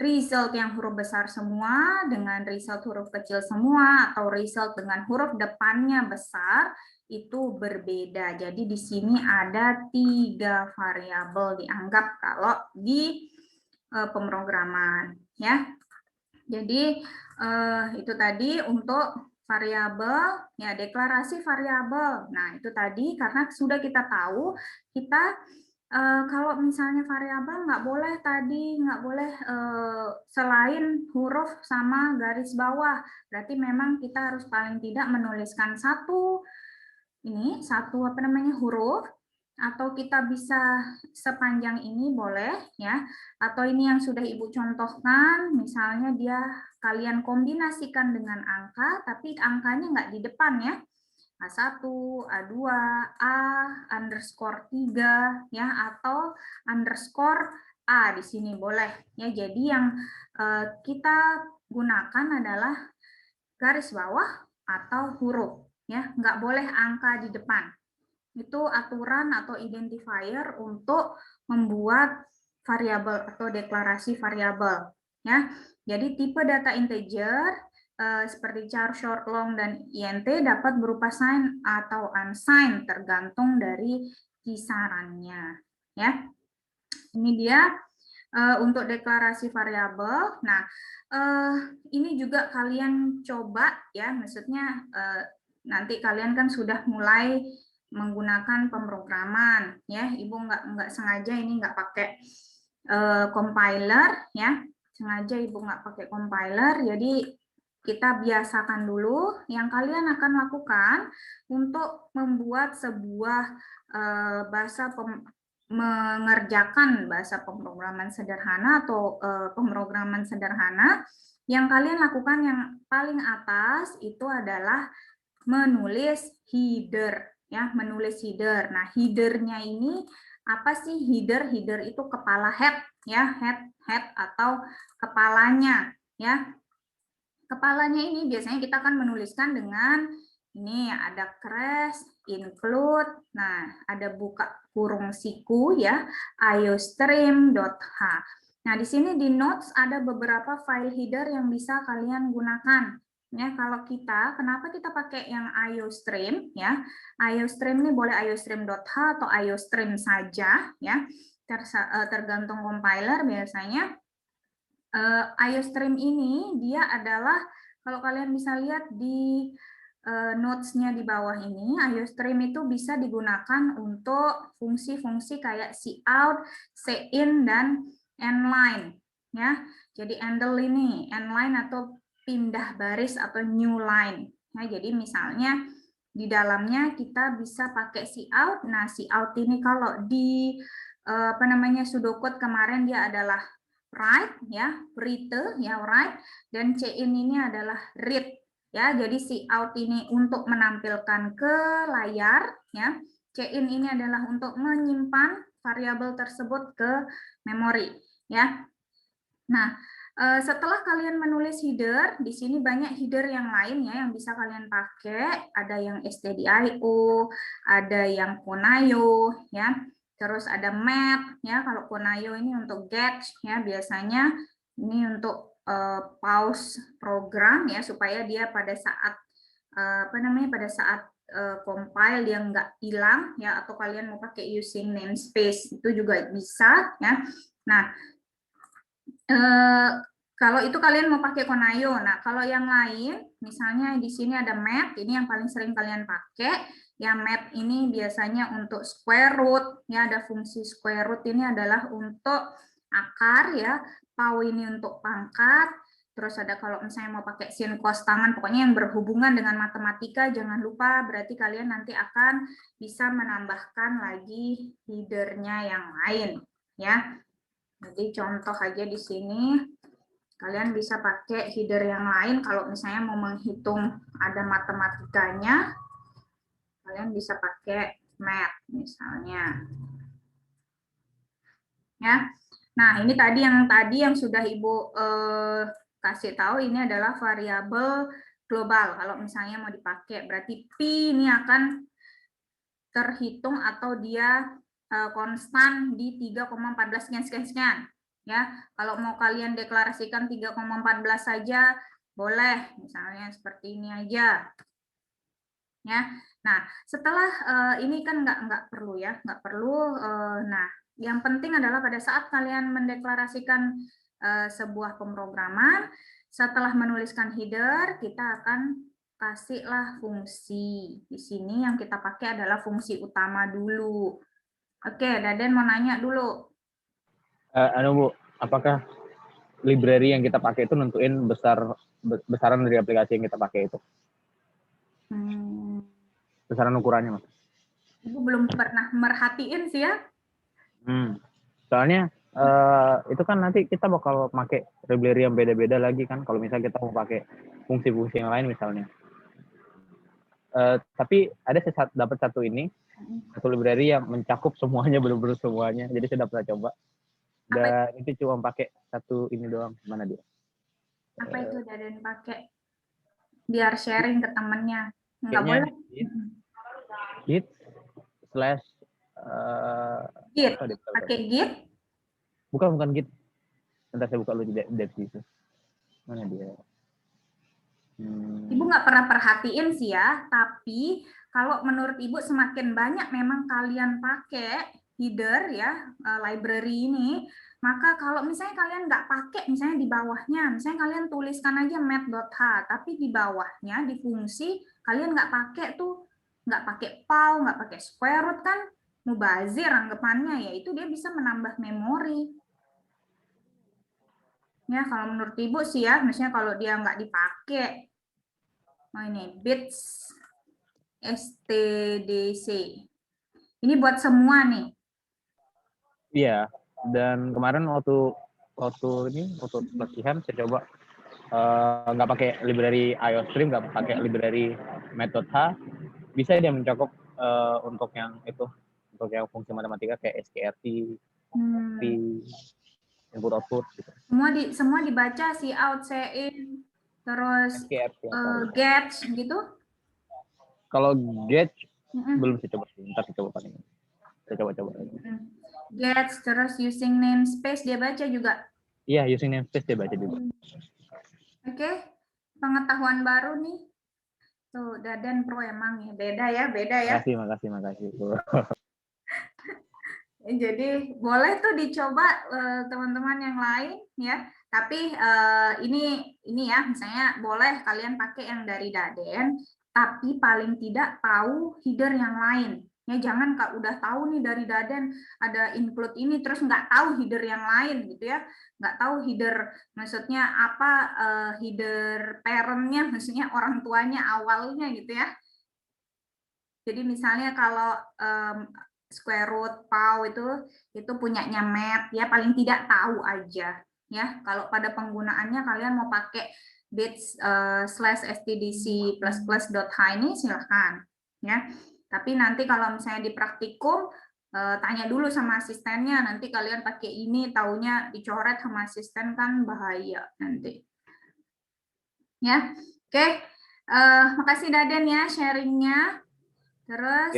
result yang huruf besar semua dengan result huruf kecil semua atau result dengan huruf depannya besar itu berbeda. Jadi di sini ada 3 variabel dianggap kalau di pemrograman ya. Jadi itu tadi untuk variabel ya, deklarasi variabel. Nah, itu tadi karena sudah kita tahu kita kalau misalnya variabel nggak boleh selain huruf sama garis bawah. Berarti memang kita harus paling tidak menuliskan satu huruf, atau kita bisa sepanjang ini boleh ya. Atau ini yang sudah Ibu contohkan, misalnya kalian kombinasikan dengan angka, tapi angkanya nggak di depan ya. A1, A2, A underscore 3 ya, atau underscore A di sini boleh ya. Jadi yang kita gunakan adalah garis bawah atau huruf ya, nggak boleh angka di depan. Itu aturan atau identifier untuk membuat variabel atau deklarasi variabel ya. Jadi tipe data integer seperti char, short, long, dan int dapat berupa sign atau unsigned tergantung dari kisarannya ya. Ini dia untuk deklarasi variabel. Nah, ini juga kalian coba ya, maksudnya nanti kalian kan sudah mulai menggunakan pemrograman ya. Ibu nggak sengaja ini nggak pakai compiler ya, sengaja Ibu nggak pakai compiler. Jadi kita biasakan dulu yang kalian akan lakukan untuk membuat sebuah mengerjakan bahasa pemrograman sederhana atau pemrograman sederhana Yang kalian lakukan yang paling atas itu adalah menulis header, ya, menulis header. Nah, headernya ini apa sih header? Header itu kepala head, ya, head atau kepalanya, ya. Kepalanya ini biasanya kita akan menuliskan dengan ini ada crash, include, nah ada buka kurung siku ya, iostream.h. Nah di sini di notes ada beberapa file header yang bisa kalian gunakan. Ya kalau kita, kenapa kita pakai yang iostream ya? Iostream ini boleh iostream.h atau iostream saja ya, tergantung compiler biasanya. iostream ini dia adalah kalau kalian bisa lihat di notes-nya di bawah ini, iostream itu bisa digunakan untuk fungsi-fungsi kayak cout, cin dan endline ya. Jadi handle ini endline atau pindah baris atau new line. Ya, jadi misalnya di dalamnya kita bisa pakai cout. Nah, cout ini kalau di apa namanya pseudocode kemarin dia adalah write ya, write ya write, dan cin ini adalah read ya. Jadi cout ini untuk menampilkan ke layar ya. Cin ini adalah untuk menyimpan variabel tersebut ke memori ya. Nah, setelah kalian menulis header, di sini banyak header yang lain ya yang bisa kalian pakai. Ada yang stdio, ada yang konayo ya. Terus ada map ya, kalau konayo ini untuk get ya, biasanya ini untuk pause program ya supaya dia pada saat apa namanya pada saat compile dia nggak hilang ya, atau kalian mau pakai using namespace itu juga bisa ya. Nah, kalau itu kalian mau pakai konayo. Nah, kalau yang lain misalnya di sini ada map, ini yang paling sering kalian pakai. Ya, map ini biasanya untuk square root, ya ada fungsi square root ini adalah untuk akar ya, pau ini untuk pangkat, terus ada kalau misalnya mau pakai sin cos tangan, pokoknya yang berhubungan dengan matematika jangan lupa, berarti kalian nanti akan bisa menambahkan lagi headernya yang lain ya. Jadi contoh aja di sini kalian bisa pakai header yang lain kalau misalnya mau menghitung ada matematikanya. Kalian bisa pakai math misalnya. Ya. Nah, ini tadi yang sudah Ibu kasih tahu ini adalah variabel global. Kalau misalnya mau dipakai, berarti P ini akan terhitung atau dia konstan di 3,14 sekian. Ya, kalau mau kalian deklarasikan 3,14 saja boleh, misalnya seperti ini aja. Ya, nah setelah ini kan nggak perlu ya, nggak perlu. Nah, yang penting adalah pada saat kalian mendeklarasikan sebuah pemrograman, setelah menuliskan header, kita akan kasihlah fungsi. Di sini yang kita pakai adalah fungsi utama dulu. Oke, Daden mau nanya dulu. Bu, apakah library yang kita pakai itu nentuin besaran dari aplikasi yang kita pakai itu? Besaran ukurannya, Mas? Ibu belum pernah merhatiin sih ya. Soalnya itu kan nanti kita bakal pakai library yang beda-beda lagi kan, kalau misalnya kita mau pakai fungsi-fungsi yang lain misalnya. Tapi ada dapat satu library yang mencakup semuanya, benar-benar semuanya. Jadi saya pernah coba. Dan itu cuma pakai satu ini doang. Mana dia? Apa itu Daden pakai? Biar sharing ke temennya. Nggak boleh. Git slash Git. Pakai Git? Bukan Git. Nanti saya buka dulu di dev itu. Mana dia? Ibu nggak pernah perhatiin sih ya, tapi kalau menurut Ibu semakin banyak memang kalian pakai header ya, library ini, maka kalau misalnya kalian nggak pakai, misalnya di bawahnya, misalnya kalian tuliskan aja math.h, tapi di bawahnya, di fungsi, kalian nggak pakai tuh, nggak pakai pau, nggak pakai square root kan, mubazir anggapannya, yaitu dia bisa menambah memori. Ya, kalau menurut Ibu sih ya, misalnya kalau dia nggak dipakai, oh ini bits stdc. Ini buat semua nih. Iya, dan kemarin waktu latihan saya coba nggak pakai library IOStream, nggak pakai library method H, bisa dia mencakup untuk yang itu, untuk yang fungsi matematika kayak SKRT, P, input output gitu. Semua dibaca si out, in, terus SKRT get gitu. Kalau get belum saya coba sih, ntar kita coba paling. Kita coba. Get, terus using namespace dia baca juga. Iya, using namespace dia baca juga. Oke, pengetahuan baru nih. Tuh, Dadan Pro emang ya, beda ya. Makasih. Jadi boleh tuh dicoba teman-teman yang lain ya. Tapi ini ya, misalnya boleh kalian pakai yang dari Daden, tapi paling tidak tahu header yang lain. Ya, jangan Kak udah tahu nih dari Daden ada include ini terus nggak tahu header yang lain gitu ya. Nggak tahu header maksudnya apa, header parent-nya, maksudnya orang tuanya awalnya gitu ya. Jadi misalnya kalau square root, PAU itu punyanya Math ya, paling tidak tahu aja ya. Kalau pada penggunaannya kalian mau pakai bits /stdc++.h ini silahkan ya. Tapi nanti kalau misalnya di praktikum tanya dulu sama asistennya, nanti kalian pakai ini taunya dicoret sama asisten kan bahaya nanti. Ya. Oke. Makasih Daden ya sharingnya. Terus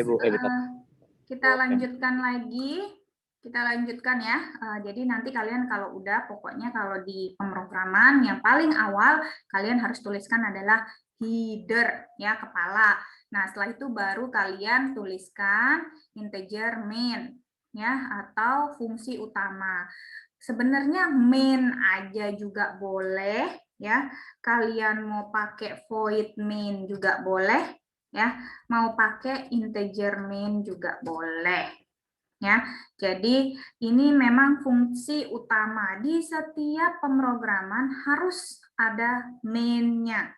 kita lanjutkan lagi. Kita lanjutkan ya. Jadi nanti kalian kalau udah, pokoknya kalau di pemrograman yang paling awal kalian harus tuliskan adalah header ya, kepala. Nah, setelah itu baru kalian tuliskan integer main ya, atau fungsi utama. Sebenarnya main aja juga boleh ya. Kalian mau pakai void main juga boleh ya. Mau pakai integer main juga boleh. Ya, jadi ini memang fungsi utama di setiap pemrograman harus ada main-nya.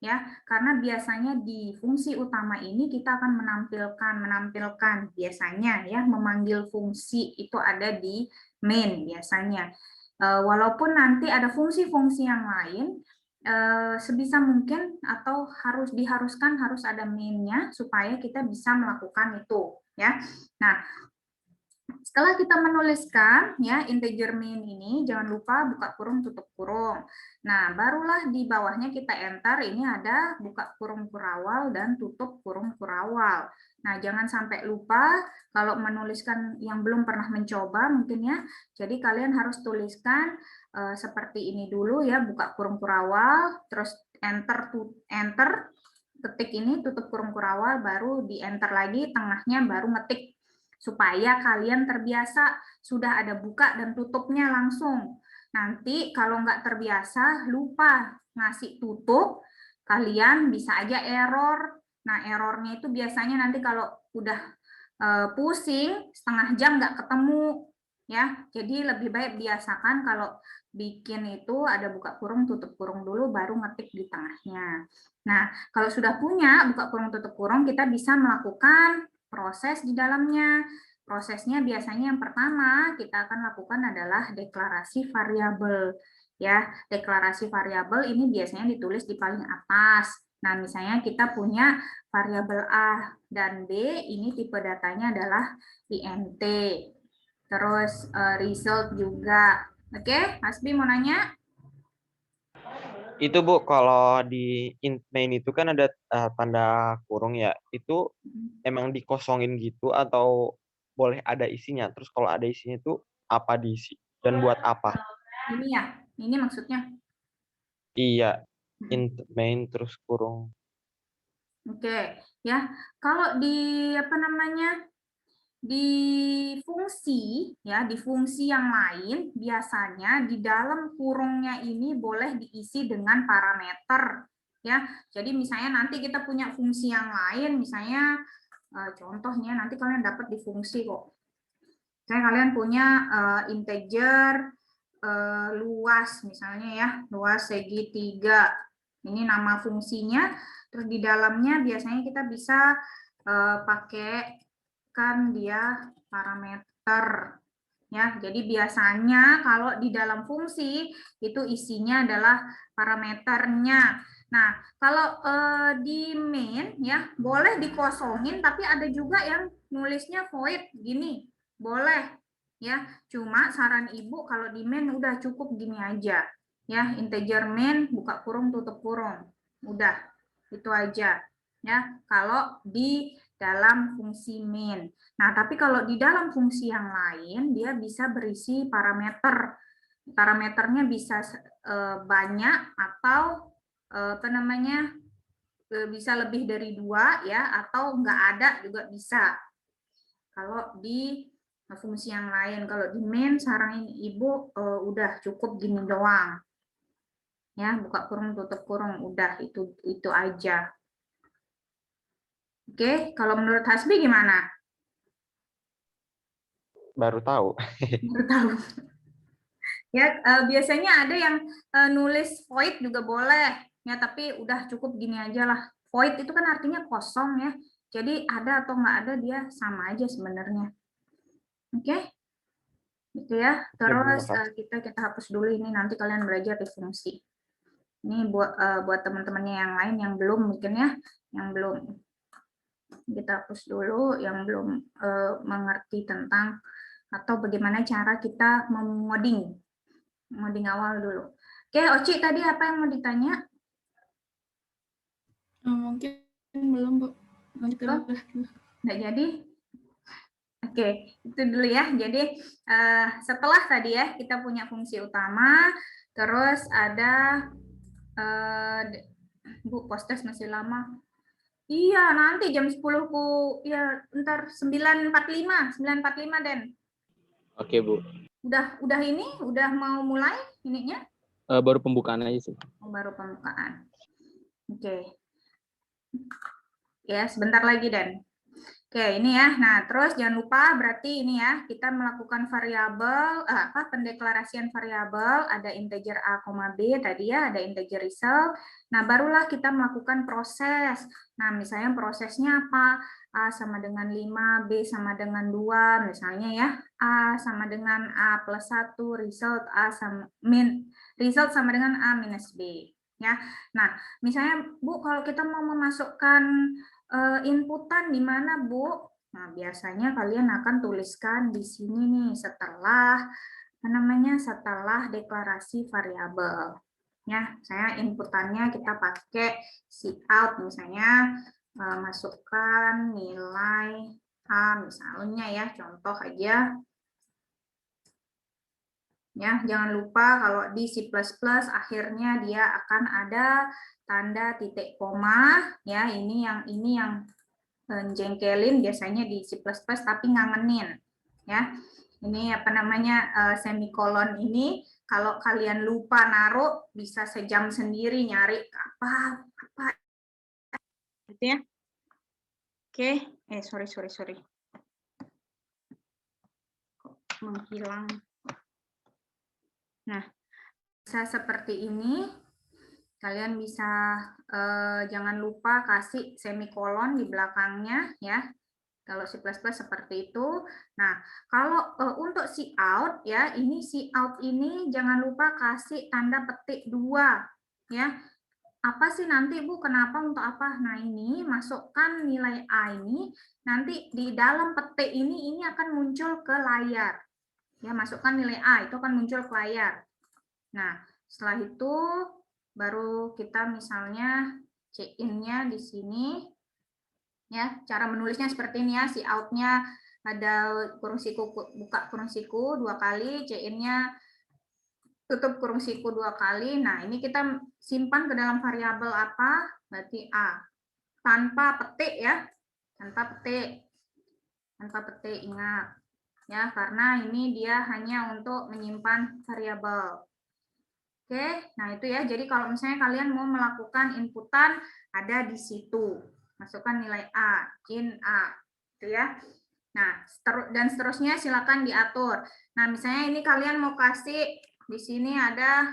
Ya, karena biasanya di fungsi utama ini kita akan menampilkan biasanya ya, memanggil fungsi itu ada di main biasanya. Walaupun nanti ada fungsi-fungsi yang lain, sebisa mungkin atau diharuskan harus ada main-nya supaya kita bisa melakukan itu ya. Nah, setelah kita menuliskan ya integer main ini, jangan lupa buka kurung tutup kurung. Nah, barulah di bawahnya kita enter, ini ada buka kurung kurawal dan tutup kurung kurawal. Nah, jangan sampai lupa kalau menuliskan yang belum pernah mencoba mungkin ya. Jadi kalian harus tuliskan seperti ini dulu ya, buka kurung kurawal, terus enter, ketik ini tutup kurung kurawal, baru di enter lagi, tengahnya baru ngetik. Supaya kalian terbiasa sudah ada buka dan tutupnya langsung. Nanti kalau nggak terbiasa, lupa ngasih tutup, kalian bisa aja error. Nah, errornya itu biasanya nanti kalau udah pusing, setengah jam nggak ketemu. Ya, jadi lebih baik biasakan kalau bikin itu ada buka kurung, tutup kurung dulu, baru ngetik di tengahnya. Nah, kalau sudah punya buka kurung, tutup kurung, kita bisa melakukan proses di dalamnya. Prosesnya biasanya yang pertama kita akan lakukan adalah deklarasi variabel. Ya, deklarasi variabel ini biasanya ditulis di paling atas. Nah, misalnya kita punya variabel A dan B, ini tipe datanya adalah int. Terus result juga. Oke, Mas Bi mau nanya? Itu Bu, kalau di int main itu kan ada tanda kurung ya. Itu emang dikosongin gitu atau boleh ada isinya? Terus kalau ada isinya itu apa diisi dan buat apa? Ini ya, ini maksudnya. Iya, int main terus kurung. Oke, ya. Kalau di apa namanya? Di fungsi ya, di fungsi yang lain biasanya di dalam kurungnya ini boleh diisi dengan parameter ya. Jadi misalnya nanti kita punya fungsi yang lain, misalnya contohnya nanti kalian dapat di fungsi kok. Misalnya kalian punya integer luas misalnya ya, luas segi 3. Ini nama fungsinya, terus di dalamnya biasanya kita bisa pakai kan dia parameter Ya, jadi biasanya kalau di dalam fungsi itu isinya adalah parameternya. Nah, kalau di main ya boleh dikosongin, tapi ada juga yang nulisnya void gini, boleh ya. Cuma saran ibu kalau di main udah cukup gini aja ya, integer main buka kurung tutup kurung, udah itu aja ya. Kalau di dalam fungsi main. Nah, tapi kalau di dalam fungsi yang lain, dia bisa berisi parameter. Parameternya bisa banyak atau apa namanya, bisa lebih dari 2 ya, atau nggak ada juga bisa. Kalau di fungsi yang lain, kalau di main saran ibu udah cukup gini doang. Ya, buka kurung tutup kurung, udah itu aja. Oke, kalau menurut Hasbi gimana? Baru tahu. Baru tahu. Ya, biasanya ada yang nulis void juga boleh, ya, tapi udah cukup gini aja lah. Void itu kan artinya kosong ya, jadi ada atau nggak ada dia sama aja sebenarnya. Oke, gitu ya. Terus kita hapus dulu ini, nanti kalian belajar di fungsi. Ini buat teman-temannya yang lain yang belum mungkin ya, yang belum, kita hapus dulu yang belum mengerti tentang atau bagaimana cara kita mengoding awal dulu. Oke, Oci tadi apa yang mau ditanya? Mungkin belum, Bu. Lanjutkan dulu. Nggak jadi? Oke, itu dulu ya. Jadi setelah tadi ya kita punya fungsi utama, terus ada Bu, postes masih lama. Iya, nanti jam 10 Bu. Ya, ntar 9.45 Den. Oke, Bu. Udah ini, udah mau mulai ininya? Baru pembukaan aja sih. Baru pembukaan. Oke. Ya, sebentar lagi Den. Oke, ini ya. Nah, terus jangan lupa berarti ini ya, kita melakukan variabel pendeklarasian variabel, ada integer a, b tadi ya, ada integer result. Nah, barulah kita melakukan proses. Nah, misalnya prosesnya apa? A sama dengan 5, B sama dengan 2, misalnya ya. A sama dengan A plus 1, result sama dengan A minus B. Ya. Nah, misalnya Bu, kalau kita mau memasukkan inputan di mana, Bu? Nah, biasanya kalian akan tuliskan di sini nih setelah setelah deklarasi variabel. Ya, saya inputannya kita pakai cout misalnya masukkan nilai A misalnya ya, contoh aja. Ya, jangan lupa kalau di C++ akhirnya dia akan ada tanda titik koma ya, ini yang jengkelin biasanya di C++ tapi ngangenin ya. Ini apa namanya semikolon ini kalau kalian lupa naruh bisa sejam sendiri nyari apa gitu ya. Oke, sorry. Kok menghilang. Nah, bisa seperti ini. Kalian bisa jangan lupa kasih semikolon di belakangnya ya. Kalau C++ seperti itu. Nah, kalau untuk cout ya, ini cout ini jangan lupa kasih tanda petik 2 ya. Apa sih nanti Bu? Kenapa untuk apa? Nah, ini masukkan nilai A ini nanti di dalam petik ini akan muncul ke layar. Ya, masukkan nilai A itu akan muncul ke layar. Nah, setelah itu baru kita misalnya check-in-nya di sini. Ya, cara menulisnya seperti ini ya, cout-nya ada kurung siku buka kurung siku 2 kali, cin-nya tutup kurung siku 2 kali. Nah, ini kita simpan ke dalam variabel apa? Berarti A. Tanpa petik ya. Tanpa petik ingat. Ya, karena ini dia hanya untuk menyimpan variabel. Oke, nah itu ya. Jadi kalau misalnya kalian mau melakukan inputan ada di situ. Masukkan nilai A, in A, gitu ya. Nah, dan seterusnya silakan diatur. Nah, misalnya ini kalian mau kasih di sini ada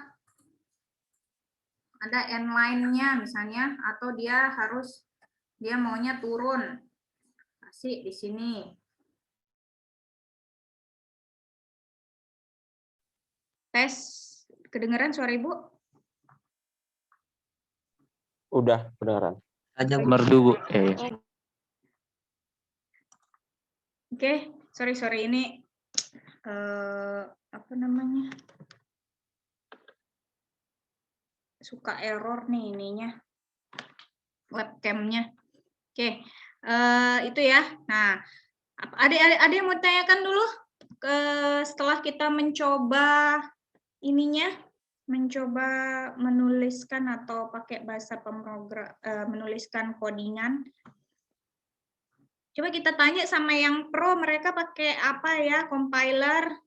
end line-nya misalnya, atau dia maunya turun. Kasih di sini. Tes, kedengaran suara Ibu? Udah, kedengeran. Merdu, Bu. Oke, sorry ini apa namanya? Suka error nih ininya, webcamnya. Oke, itu ya. Nah, ada yang mau tanyakan dulu setelah kita mencoba ininya, mencoba menuliskan atau pakai bahasa pemrogram, menuliskan codingan. Coba kita tanya sama yang pro, mereka pakai apa ya compiler?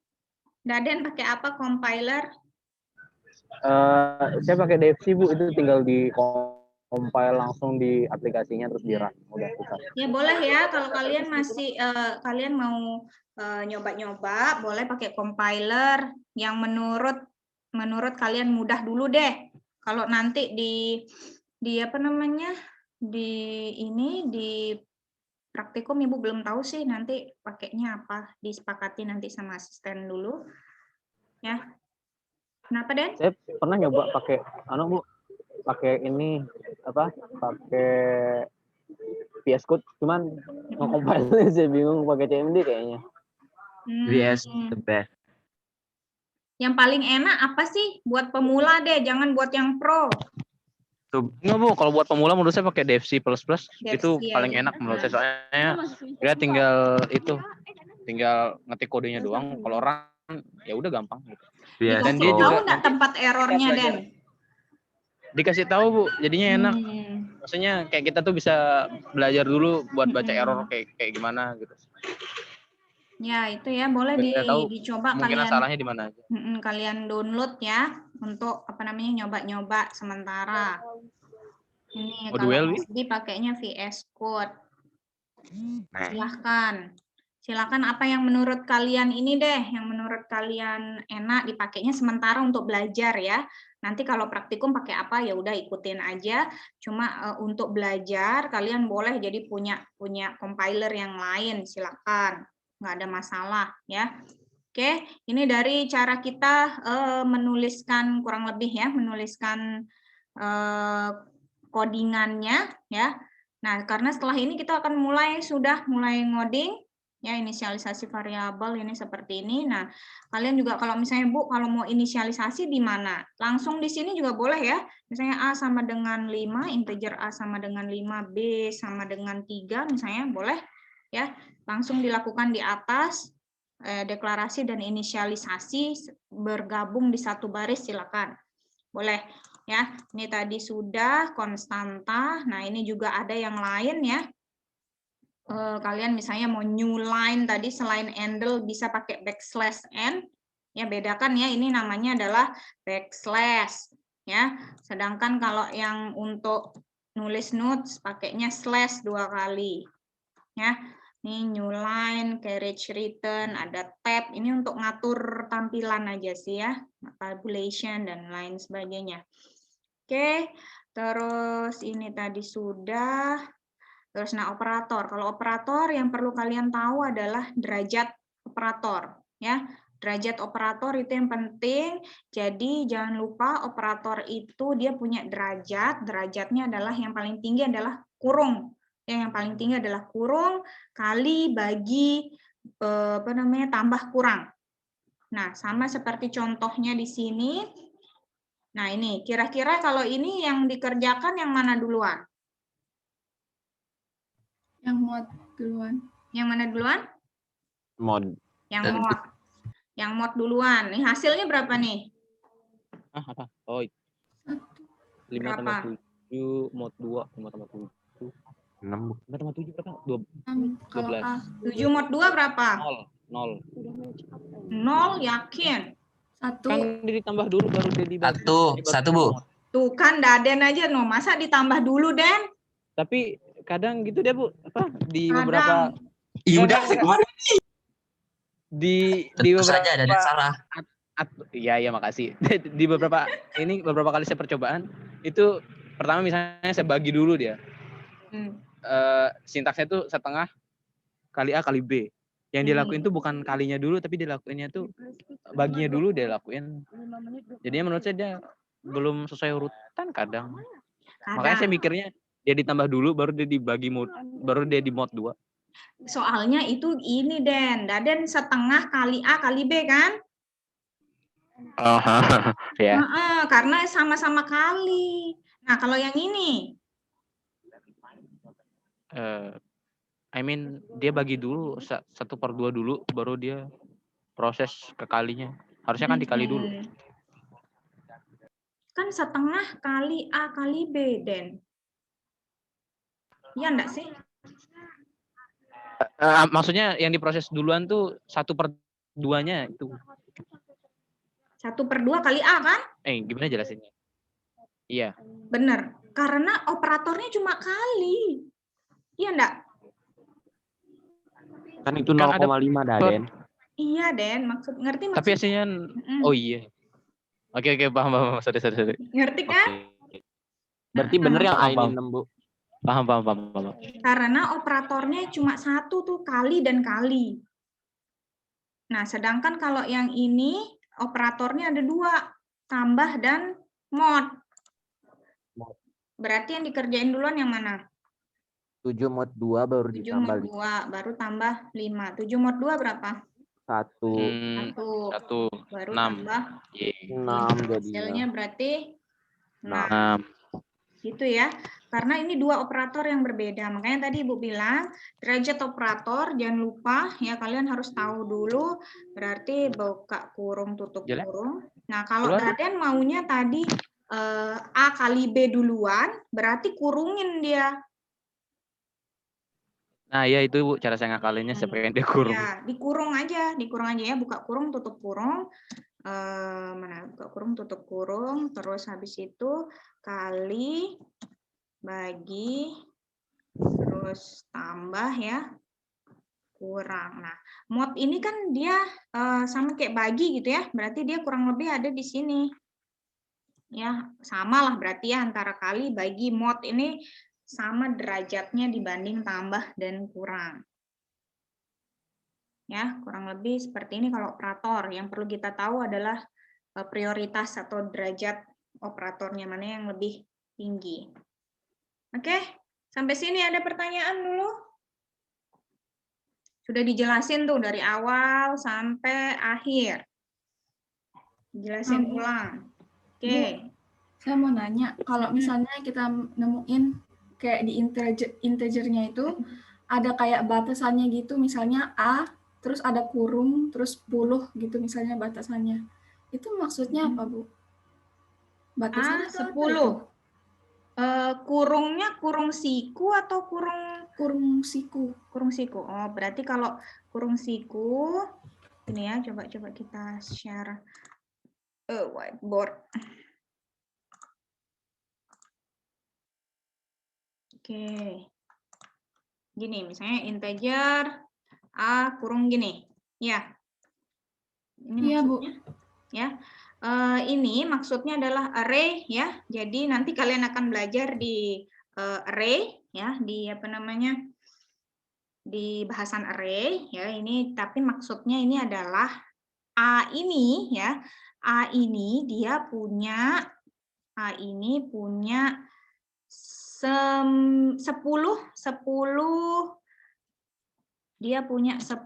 Daden pakai apa compiler? Saya pakai DFC, Bu. Itu tinggal di compile langsung di aplikasinya terus di run. Udah susah. Ya boleh ya, kalau kalian masih kalian mau nyoba-nyoba, boleh pakai compiler yang menurut kalian mudah dulu deh. Kalau nanti di apa namanya? Di praktikum Ibu belum tahu sih nanti pakainya apa, disepakati nanti sama asisten dulu. Ya. Kenapa, Den? Saya pernah nyoba pakai Bu, pakai ini apa? Pakai VS Code, cuman nge-compile saya bingung pakai CMD kayaknya. VS the best. Yang paling enak apa sih? Buat pemula deh, jangan buat yang pro. Enggak, Bu, kalau buat pemula menurut saya pakai DFC++. Itu ya, paling enak menurut saya, soalnya dia tinggal ngetik kodenya doang. Kalau orang ya udah gampang gitu. Dan dia juga tahu nggak tempat errornya, Den? Dikasih tahu, Bu, jadinya enak. Maksudnya kayak kita tuh bisa belajar dulu buat baca error kayak gimana gitu. Ya, itu ya boleh dicoba kemungkinan kalian. Salahnya di mana aja. Kalian download ya untuk apa namanya nyoba-nyoba sementara. Ini kalau SD pakainya VS Code. Silahkan apa yang menurut kalian ini deh, yang menurut kalian enak dipakainya sementara untuk belajar ya. Nanti kalau praktikum pakai apa ya udah ikutin aja. Cuma untuk belajar kalian boleh jadi punya compiler yang lain, silakan. Nggak ada masalah ya. Oke, ini dari cara kita menuliskan kurang lebih ya, menuliskan codingannya ya. Nah, karena setelah ini kita akan mulai ngoding ya, inisialisasi variabel ini seperti ini. Nah, kalian juga kalau misalnya Bu kalau mau inisialisasi di mana? Langsung di sini juga boleh ya. Misalnya A sama dengan 5, integer A sama dengan 5, B sama dengan 3 misalnya boleh ya. Langsung dilakukan di atas deklarasi dan inisialisasi bergabung di satu baris silakan. Boleh ya. Ini tadi sudah konstanta. Nah, ini juga ada yang lain ya. Kalian misalnya mau new line tadi selain handle bisa pakai backslash n. Ya, bedakan ya, ini namanya adalah backslash ya. Sedangkan kalau yang untuk nulis notes pakainya slash 2 kali. Ya. Ini new line, carriage return, ada tab. Ini untuk ngatur tampilan aja sih ya, tabulation dan lain sebagainya. Oke, terus ini tadi sudah. Terus nah operator. Kalau operator yang perlu kalian tahu adalah derajat operator ya. Derajat operator itu yang penting. Jadi jangan lupa operator itu dia punya derajat. Derajatnya adalah yang paling tinggi adalah kurung. Yang paling tinggi adalah kurung kali bagi tambah kurang. Nah, sama seperti contohnya di sini. Nah, ini kira-kira kalau ini yang dikerjakan yang mana duluan? Yang mod duluan. Yang mana duluan? Mod. Yang mod. Yang mod duluan. Nih hasilnya berapa nih? Apa? Oh, 5 tambah 7 mod 2 5 tambah 7. 6. 5 tambah 7 berapa? 12. 7 mod 2 berapa? 0. 0 yakin? 1. Kan ditambah dulu baru dia dibagi. 1 Bu. Tuh kan Daden aja no, masa ditambah dulu Den? Tapi kadang gitu deh Bu, apa di beberapa Iya udah kemarin di tentu beberapa saja ada salah. Iya makasih. Di beberapa kali saya percobaan itu pertama misalnya saya bagi dulu dia. Sintaksnya itu setengah kali A kali B. Yang dia lakuin tuh bukan kalinya dulu, tapi dia lakuinnya tuh baginya dulu dia lakuin. Jadinya menurut saya dia belum sesuai urutan kadang. Makanya saya mikirnya dia ditambah dulu baru dia dibagi mod, baru dia di mod 2. Soalnya itu ini Daden setengah kali A kali B kan? Oh, ya. Karena sama-sama kali. Nah, kalau yang ini I mean dia bagi dulu 1/2 dulu baru dia proses ke kalinya. Harusnya kan dikali dulu. Kan setengah kali A kali B, Den. Iya enggak sih? Maksudnya yang diproses duluan tuh 1/2-nya itu. 1/2 kali A kan? Gimana jelasinnya? Iya. Bener. Karena operatornya cuma kali. Iya enggak? Kan itu 0,5 Daden. Iya, Den. Ngerti maksudnya? Tapi hasilnya, oh iya. Oke, paham. Sorry. Ngerti kan? Berarti bener yang A ini 6, Bu. Paham. Karena operatornya cuma 1 tuh, kali dan kali. Nah, sedangkan kalau yang ini operatornya ada 2, tambah dan mod. Berarti yang dikerjain duluan yang mana? 7 mod 2 baru 7 ditambah mod 2 baru tambah 5. 7 mod 2 berapa? 1. 1. Baru 6. tambah 6 jadinya. hasilnya berarti 6. 6. Gitu ya. Karena ini 2 operator yang berbeda. Makanya tadi Ibu bilang derajat operator jangan lupa ya, kalian harus tahu dulu. Berarti buka kurung tutup kurung. Nah, kalau Daden maunya tadi A kali B duluan, berarti kurungin dia. Nah, ya itu Bu, cara saya ngakalinnya saya pengen dia kurung. Ya, dikurung aja ya, buka kurung tutup kurung. Mana buka kurung tutup kurung, terus habis itu kali bagi terus tambah ya kurang. Nah, mod ini kan dia sama kayak bagi gitu ya, berarti dia kurang lebih ada di sini. Ya, samalah berarti ya antara kali bagi mod ini sama derajatnya dibanding tambah dan kurang. Ya, kurang lebih seperti ini kalau operator. Yang perlu kita tahu adalah prioritas atau derajat operatornya mana yang lebih tinggi. Oke, sampai sini ada pertanyaan dulu? Sudah dijelasin tuh dari awal sampai akhir. Jelasin ulang. Oke. Saya mau nanya, kalau misalnya kita nemuin kayak di integernya itu ada kayak batasannya gitu, misalnya A, terus ada kurung, terus 10 gitu misalnya batasannya. Itu maksudnya apa, Bu? Batasannya A 10. Kurungnya kurung siku atau kurung siku? Kurung siku. Oh, berarti kalau kurung siku ini ya, coba kita share whiteboard. Oke. Gini, misalnya integer A kurung gini. Ya. Ini maksudnya. Ya. Ini maksudnya adalah array ya. Jadi nanti kalian akan belajar di array ya, di apa namanya? Di bahasan array ya. Ini tapi maksudnya ini adalah A ini ya. A ini dia punya 10 dia punya 10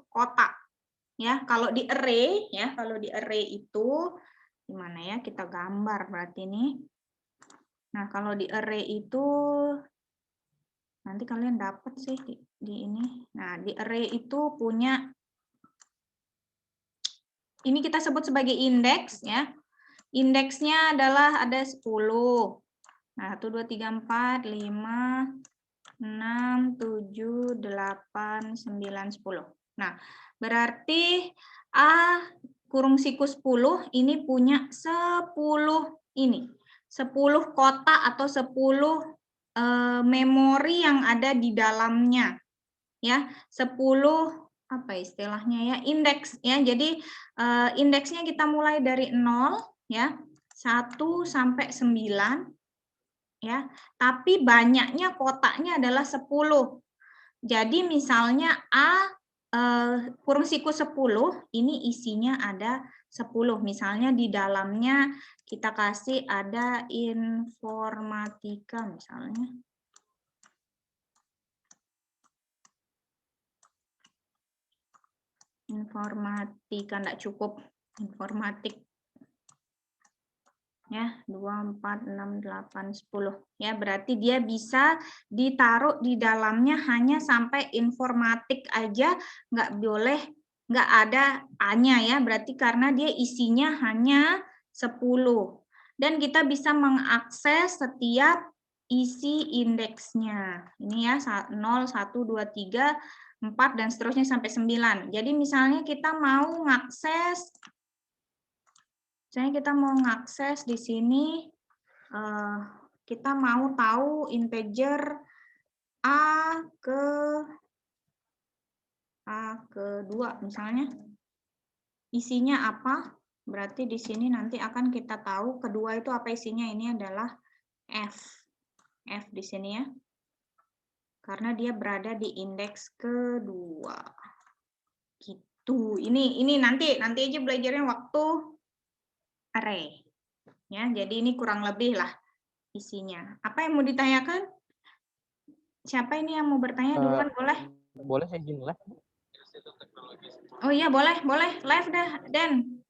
kotak ya. Kalau di array ya, itu gimana ya, kita gambar berarti ini. Nah, kalau di array itu nanti kalian dapat sih di ini. Nah, di array itu punya ini kita sebut sebagai indeks ya. Indeksnya adalah ada 10. Nah, 1, 2, 3, 4, 5, 6, 7, 8, 9, 10. Nah, berarti A kurung siku 10 ini punya 10 ini. 10 kotak atau 10 memori yang ada di dalamnya. Ya, 10 apa istilahnya ya, indeks ya. Jadi indeksnya kita mulai dari 0 ya, 1 sampai 9 ya. Tapi banyaknya kotaknya adalah 10. Jadi misalnya A kurung siku 10, ini isinya ada 10. Misalnya di dalamnya kita kasih ada informatika misalnya. Informatika enggak cukup, informatik. Ya, 2, 4, 6, 8, 10. Ya, berarti dia bisa ditaruh di dalamnya hanya sampai informatik aja, nggak boleh, nggak ada A-nya ya, berarti karena dia isinya hanya 10. Dan kita bisa mengakses setiap isi indeksnya. Ini ya, 0, 1, 2, 3, 4, dan seterusnya sampai 9. Jadi misalnya kita mau ngakses, misalnya kita mau ngakses di sini, kita mau tahu integer A ke 2 misalnya. Isinya apa? Berarti di sini nanti akan kita tahu kedua itu apa isinya. Ini adalah F. F di sini ya. Karena dia berada di indeks kedua. Gitu. Ini nanti aja belajarnya waktu array. Ya, jadi ini kurang lebih lah isinya. Apa yang mau ditanyakan? Siapa ini yang mau bertanya duluan? Boleh? Boleh saya izin live? Oh iya, boleh. Live dah, Den.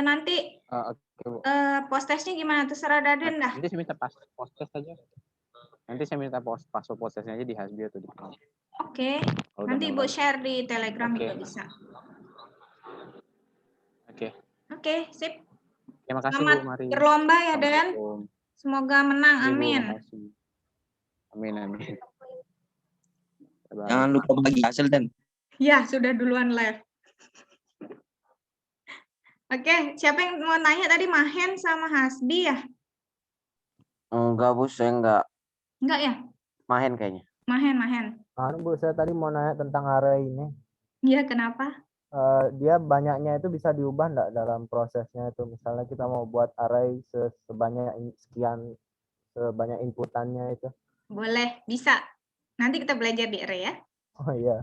Nanti Oke, Bu. post-testnya gimana? Terserah Daden dah. Nanti saya minta post test aja. Nanti saya minta password post testnya aja di Hasbi atau di Cloud. Oke. Kalau udah Nanti Ibu mulai. share di Telegram Oke. juga bisa. Oke. Oke, sip. Terima kasih Selamat Bu Mari. berlomba ya, Den. Assalamualaikum. Semoga menang. Iya, Bu, Amin. makasih. Amin. Bye-bye. Jangan lupa bagi hasil dan Ya, sudah duluan live. Oke, siapa yang mau nanya tadi? Mahen sama Hasbi ya? Enggak, Bu, saya enggak. Enggak ya? Mahen kayaknya. Mahen. Bu, saya tadi mau nanya tentang array ini. Iya, kenapa? Dia banyaknya itu bisa diubah enggak dalam prosesnya itu? Misalnya kita mau buat array sebanyak sekian, sebanyak inputannya itu. Boleh, bisa. Nanti kita belajar di array ya. Oh iya.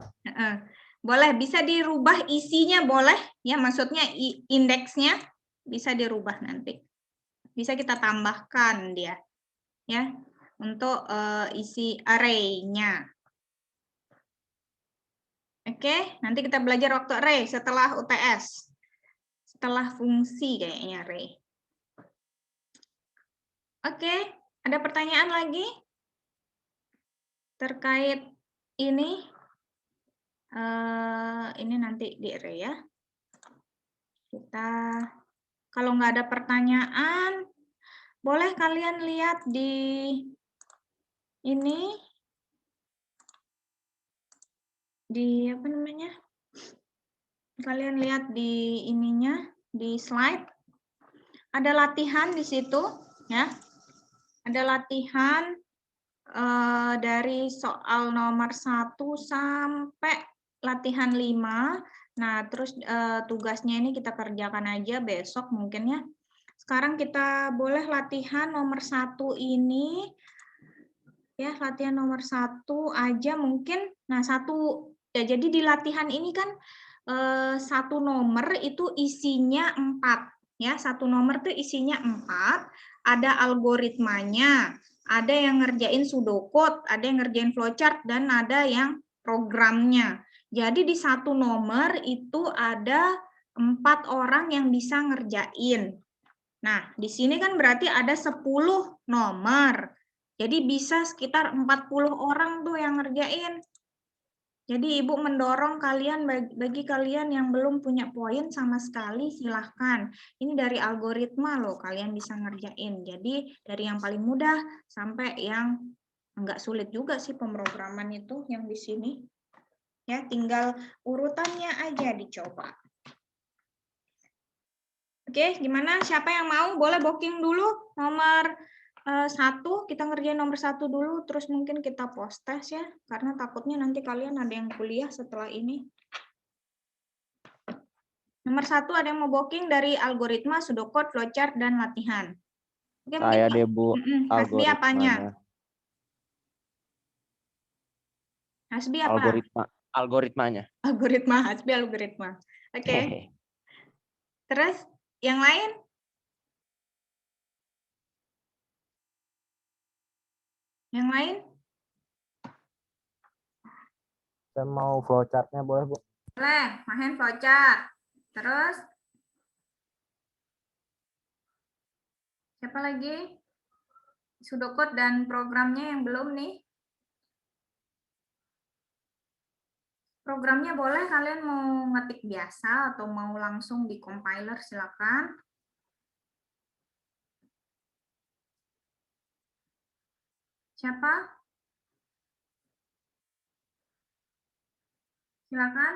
Boleh, bisa dirubah isinya, boleh. Ya, maksudnya indeksnya bisa dirubah nanti. Bisa kita tambahkan dia. Ya, untuk isi array-nya. Oke, nanti kita belajar waktu array setelah UTS. Setelah fungsi kayaknya array. Oke, ada pertanyaan lagi? Terkait ini? Ini nanti di array ya. Kita, kalau nggak ada pertanyaan, boleh kalian lihat di ini, di apa namanya? Kalian lihat di ininya, di slide. Ada latihan di situ, ya. Ada latihan dari soal nomor 1 sampai latihan 5. Nah, terus tugasnya ini kita kerjakan aja besok mungkin ya. Sekarang kita boleh latihan nomor 1 ini. Ya, latihan nomor 1 aja mungkin. Nah, 1 ya, jadi di latihan ini kan 1 nomor itu isinya 4. Ya, 1 nomor itu isinya 4. Ada algoritmanya. Ada yang ngerjain pseudocode, ada yang ngerjain flowchart, dan ada yang programnya. Jadi di 1 nomor itu ada 4 orang yang bisa ngerjain. Nah, di sini kan berarti ada 10 nomor. Jadi bisa sekitar 40 orang tuh yang ngerjain. Jadi Ibu mendorong kalian, bagi kalian yang belum punya poin sama sekali, silahkan. Ini dari algoritma loh, kalian bisa ngerjain. Jadi dari yang paling mudah sampai yang enggak sulit juga sih pemrograman itu yang di sini. Ya, tinggal urutannya aja dicoba. Oke, gimana? Siapa yang mau? Boleh booking dulu nomor 1, kita ngerjain nomor 1 dulu, terus mungkin kita post test ya, karena takutnya nanti kalian ada yang kuliah setelah ini. Nomor 1 ada yang mau booking dari algoritma, pseudocode, flowchart, dan latihan. Oke, Saya deh, Bu. Hasbi apanya? Algoritmanya. Hasbi apa? Algoritmanya. Algoritma, hasbi algoritma. Oke. Terus yang lain? Yang lain? Saya mau flowchart-nya boleh, Bu? Boleh, main flowchart. Terus? Siapa lagi? Pseudocode dan programnya yang belum nih? Programnya boleh kalian mau ngetik biasa atau mau langsung di compiler, silakan. Siapa? Silakan.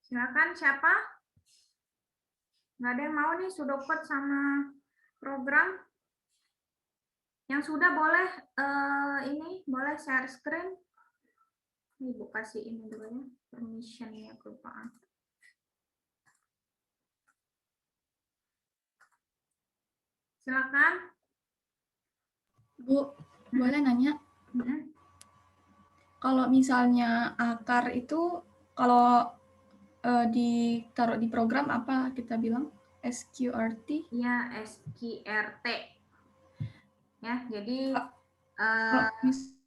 Silakan siapa? Nggak ada yang mau nih pseudocode sama program? Yang sudah boleh ini boleh share screen. Ibu kasih ini dulu ya, permission-nya kelupaan. Silakan. Bu, boleh nanya? Kalau misalnya akar itu kalau ditaruh di program apa kita bilang? SQRT? Iya, SQRT. Ya, jadi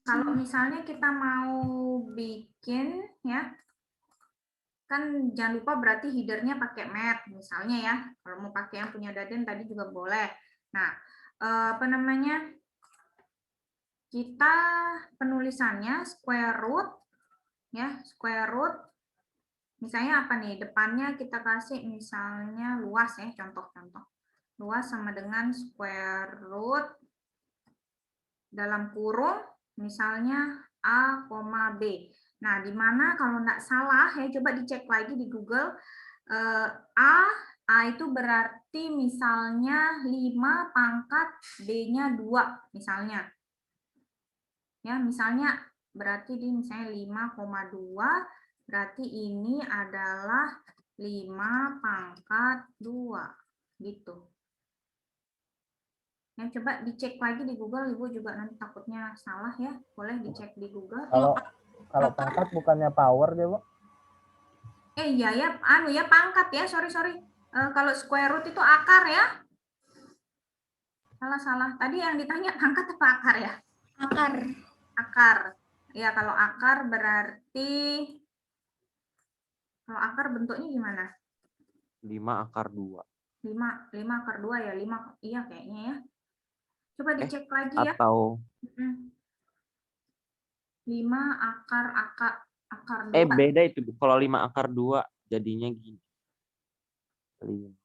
kalau misalnya kita mau bikin ya, kan jangan lupa berarti headernya pakai math misalnya ya. Kalau mau pakai yang punya Daden tadi juga boleh. Nah, apa namanya? Kita penulisannya square root ya, square root. Misalnya apa nih? Depannya kita kasih misalnya luas ya, contoh-contoh. Luas sama dengan square root dalam kurung misalnya A, B. Nah, di mana kalau nggak salah ya, coba dicek lagi di Google. A itu berarti misalnya 5 pangkat B-nya 2 misalnya. Ya, misalnya berarti di misalnya 5,2 berarti ini adalah 5 pangkat 2 gitu. Ya, coba dicek lagi di Google, Ibu juga nanti takutnya salah ya. Boleh dicek di Google. Kalau pangkat bukannya power deh, Bu? Iya ya, ya pangkat ya, sorry. Kalau square root itu akar ya. Salah. Tadi yang ditanya pangkat apa akar ya? Akar. Ya, kalau akar berarti kalau akar bentuknya gimana? 5 akar 2. 5 akar 2 ya, 5 iya kayaknya ya. Coba dicek lagi ya. Atau 5 akar 2. beda itu, Bu. Kalau 5 akar 2 jadinya gini. 5.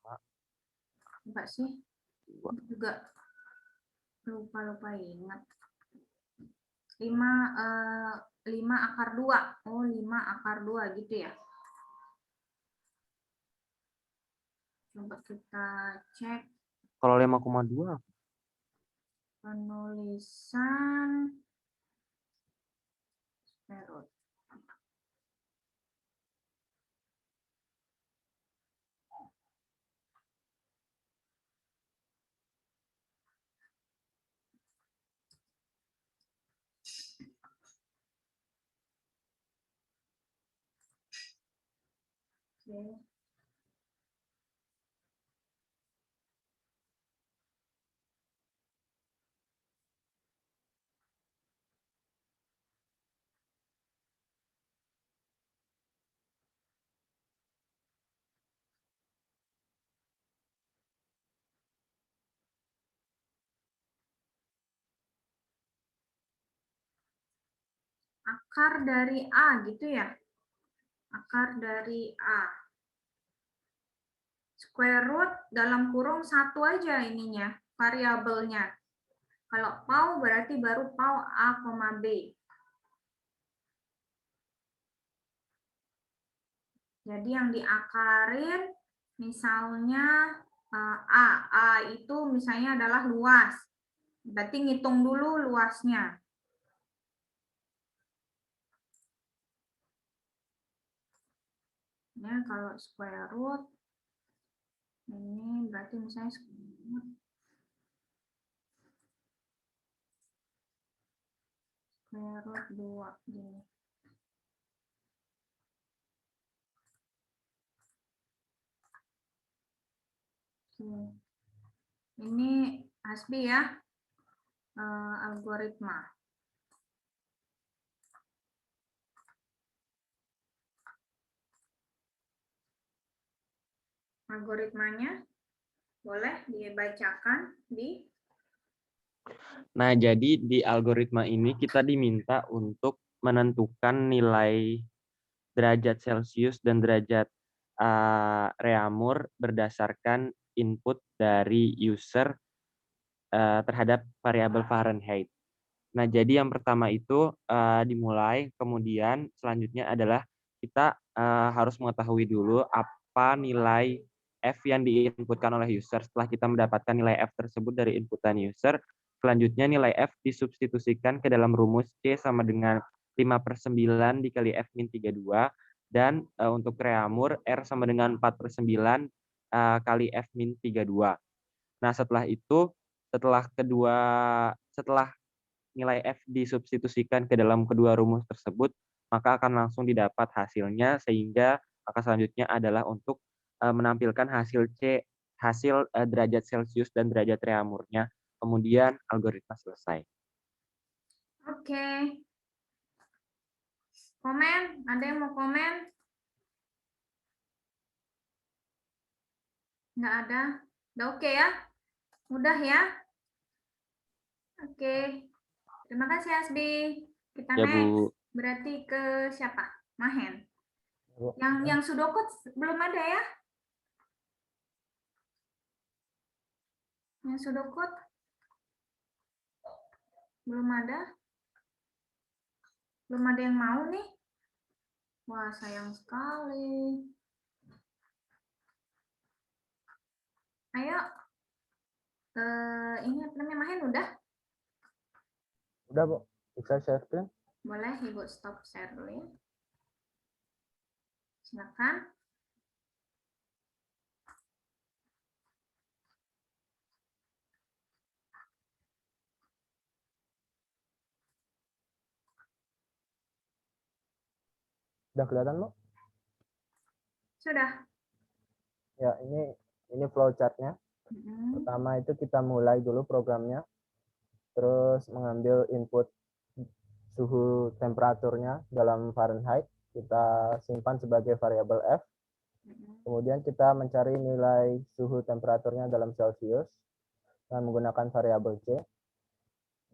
Enggak sih. Juga lupa ingat. 5 akar 2. Oh, 5 akar 2 gitu ya. Coba kita cek. Kalau 5,2 Penulisan square root. Oke. Akar dari A gitu ya. Akar dari A. Square root dalam kurung 1 aja ininya, variabelnya. Kalau PAU berarti baru PAU A, B. Jadi yang diakarin misalnya A itu misalnya adalah luas. Berarti ngitung dulu luasnya. Ya, kalau square root ini berarti misalnya square root 2 gini. Oke. Ini Hasbi ya, algoritma. Algoritmanya boleh dibacakan di. Nah, jadi di algoritma ini kita diminta untuk menentukan nilai derajat Celcius dan derajat Reaumur berdasarkan input dari user terhadap variabel Fahrenheit. Nah, jadi yang pertama itu dimulai, kemudian selanjutnya adalah kita harus mengetahui dulu apa nilai F yang diinputkan oleh user. Setelah kita mendapatkan nilai F tersebut dari inputan user, selanjutnya nilai F disubstitusikan ke dalam rumus C sama dengan 5/9 dikali F min 32, dan untuk Reaumur R sama dengan 4/9 kali F min 32. Nah, setelah itu, setelah nilai F disubstitusikan ke dalam kedua rumus tersebut, maka akan langsung didapat hasilnya, sehingga maka selanjutnya adalah untuk menampilkan hasil derajat Celcius dan derajat Reaumurnya. Kemudian algoritma selesai. Oke. Komen? Ada yang mau komen? Nggak ada? Udah oke ya? Mudah ya? Oke. Terima kasih Hasbi. Kita Ya, next. Bu. Berarti ke siapa? Mahen. Bu. Yang Sudoku belum ada ya? Yang Sudoku belum ada. Belum ada yang mau nih. Wah, sayang sekali. Ayo. Ini apa namanya, Mahen udah? Udah, Bu. Bisa share screen? Boleh Ibu stop share dulu ya. Silakan. Udah kelihatan, Bu? Sudah. Ya, ini flowchart-nya. Pertama itu kita mulai dulu programnya. Terus mengambil input suhu temperaturnya dalam Fahrenheit. Kita simpan sebagai variabel F. Kemudian kita mencari nilai suhu temperaturnya dalam Celcius dengan menggunakan variabel C.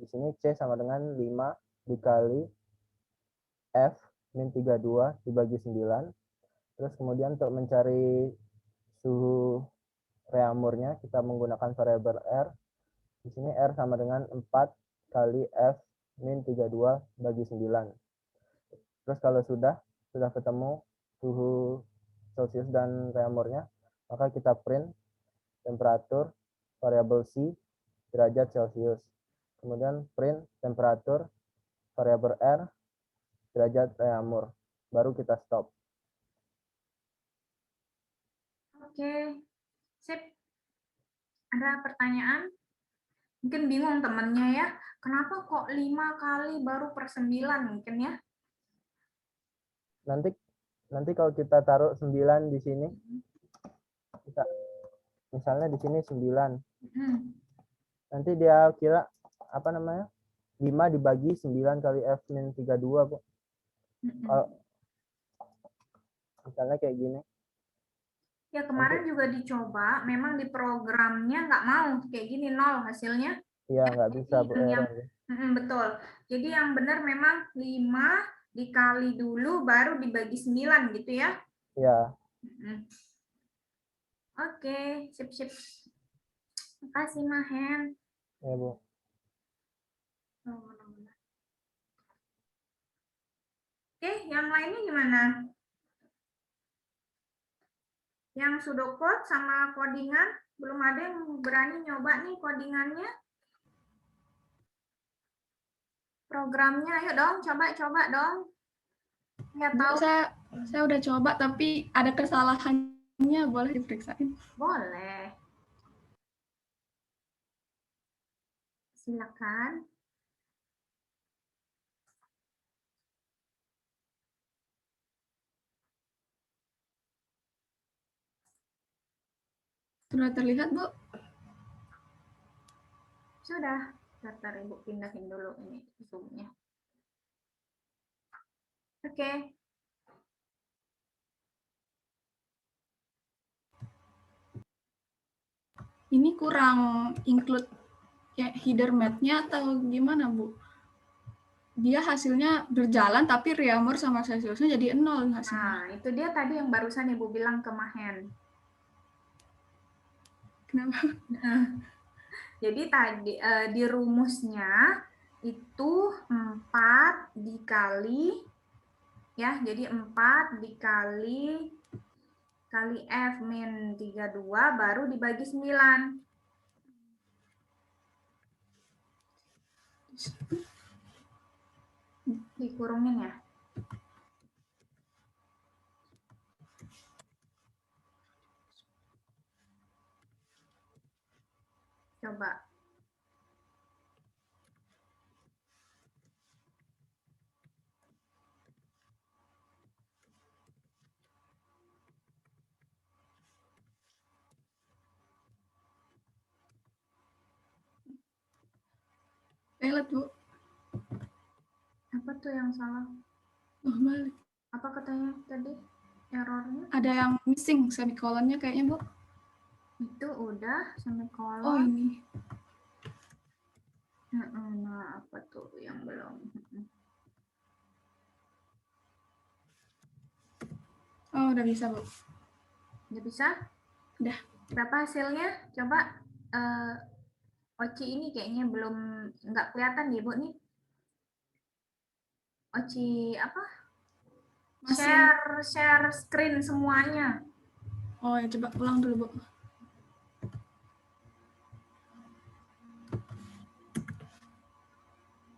Di sini C sama dengan 5 dikali F min 32 dibagi 9. Terus kemudian untuk mencari suhu Reaumurnya kita menggunakan variabel R. Di sini R sama dengan 4 kali F min 32 bagi 9. Terus kalau sudah ketemu suhu Celcius dan Reaumurnya, maka kita print temperatur variabel C derajat Celcius. Kemudian print temperatur variabel R derajat Reaumur. Baru kita stop. Oke. Sip. Ada pertanyaan? Mungkin bingung temannya ya. Kenapa kok 5 kali baru per 9 mungkin ya? Nanti kalau kita taruh 9 di sini, kita misalnya di sini 9. Nanti dia kira apa namanya? 5 dibagi 9 kali F min 32, Bu. Kalau misalnya kayak gini. Ya kemarin juga dicoba, memang di programnya nggak mau kayak gini, 0 hasilnya. Iya, nggak bisa, Bu. Betul. Jadi yang benar memang 5 dikali dulu baru dibagi 9 gitu ya? Iya. Oke, sip. Makasih Mahen. Ya, Bu. Oke, yang lainnya gimana? Yang Sudocode sama codingan, belum ada yang berani nyoba nih codingannya? Programnya, ayo dong, coba dong. Nggak Bu, tahu. saya udah coba tapi ada kesalahannya, boleh diperiksain? Boleh. Silakan. Sudah terlihat, Bu? Sudah. Bentar, Ibu pindahin dulu ini Zoom-nya. Oke. Ini kurang include ya header math-nya atau gimana, Bu? Dia hasilnya berjalan tapi Reaumur sama Celsiusnya jadi 0 hasilnya. Nah, itu dia tadi yang barusan Ibu bilang ke Mahen. Kenapa? Jadi tadi di rumusnya itu 4 dikali ya, jadi 4 dikali F min 32 baru dibagi 9. Dikurungin ya. Coba. Lihat, Bu. Apa tuh yang salah? Oh, balik. Apa katanya tadi errornya? Ada yang missing semikolonnya kayaknya, Bu. Itu udah semikolon. Oh, ini. Nah, apa tuh yang belum? Oh, udah bisa, Bu. Udah bisa? Udah. Berapa hasilnya? Coba Oci ini kayaknya belum, nggak kelihatan nih, Bu, nih. Oci apa? Masih. Share screen semuanya. Oh, ya coba ulang dulu, Bu.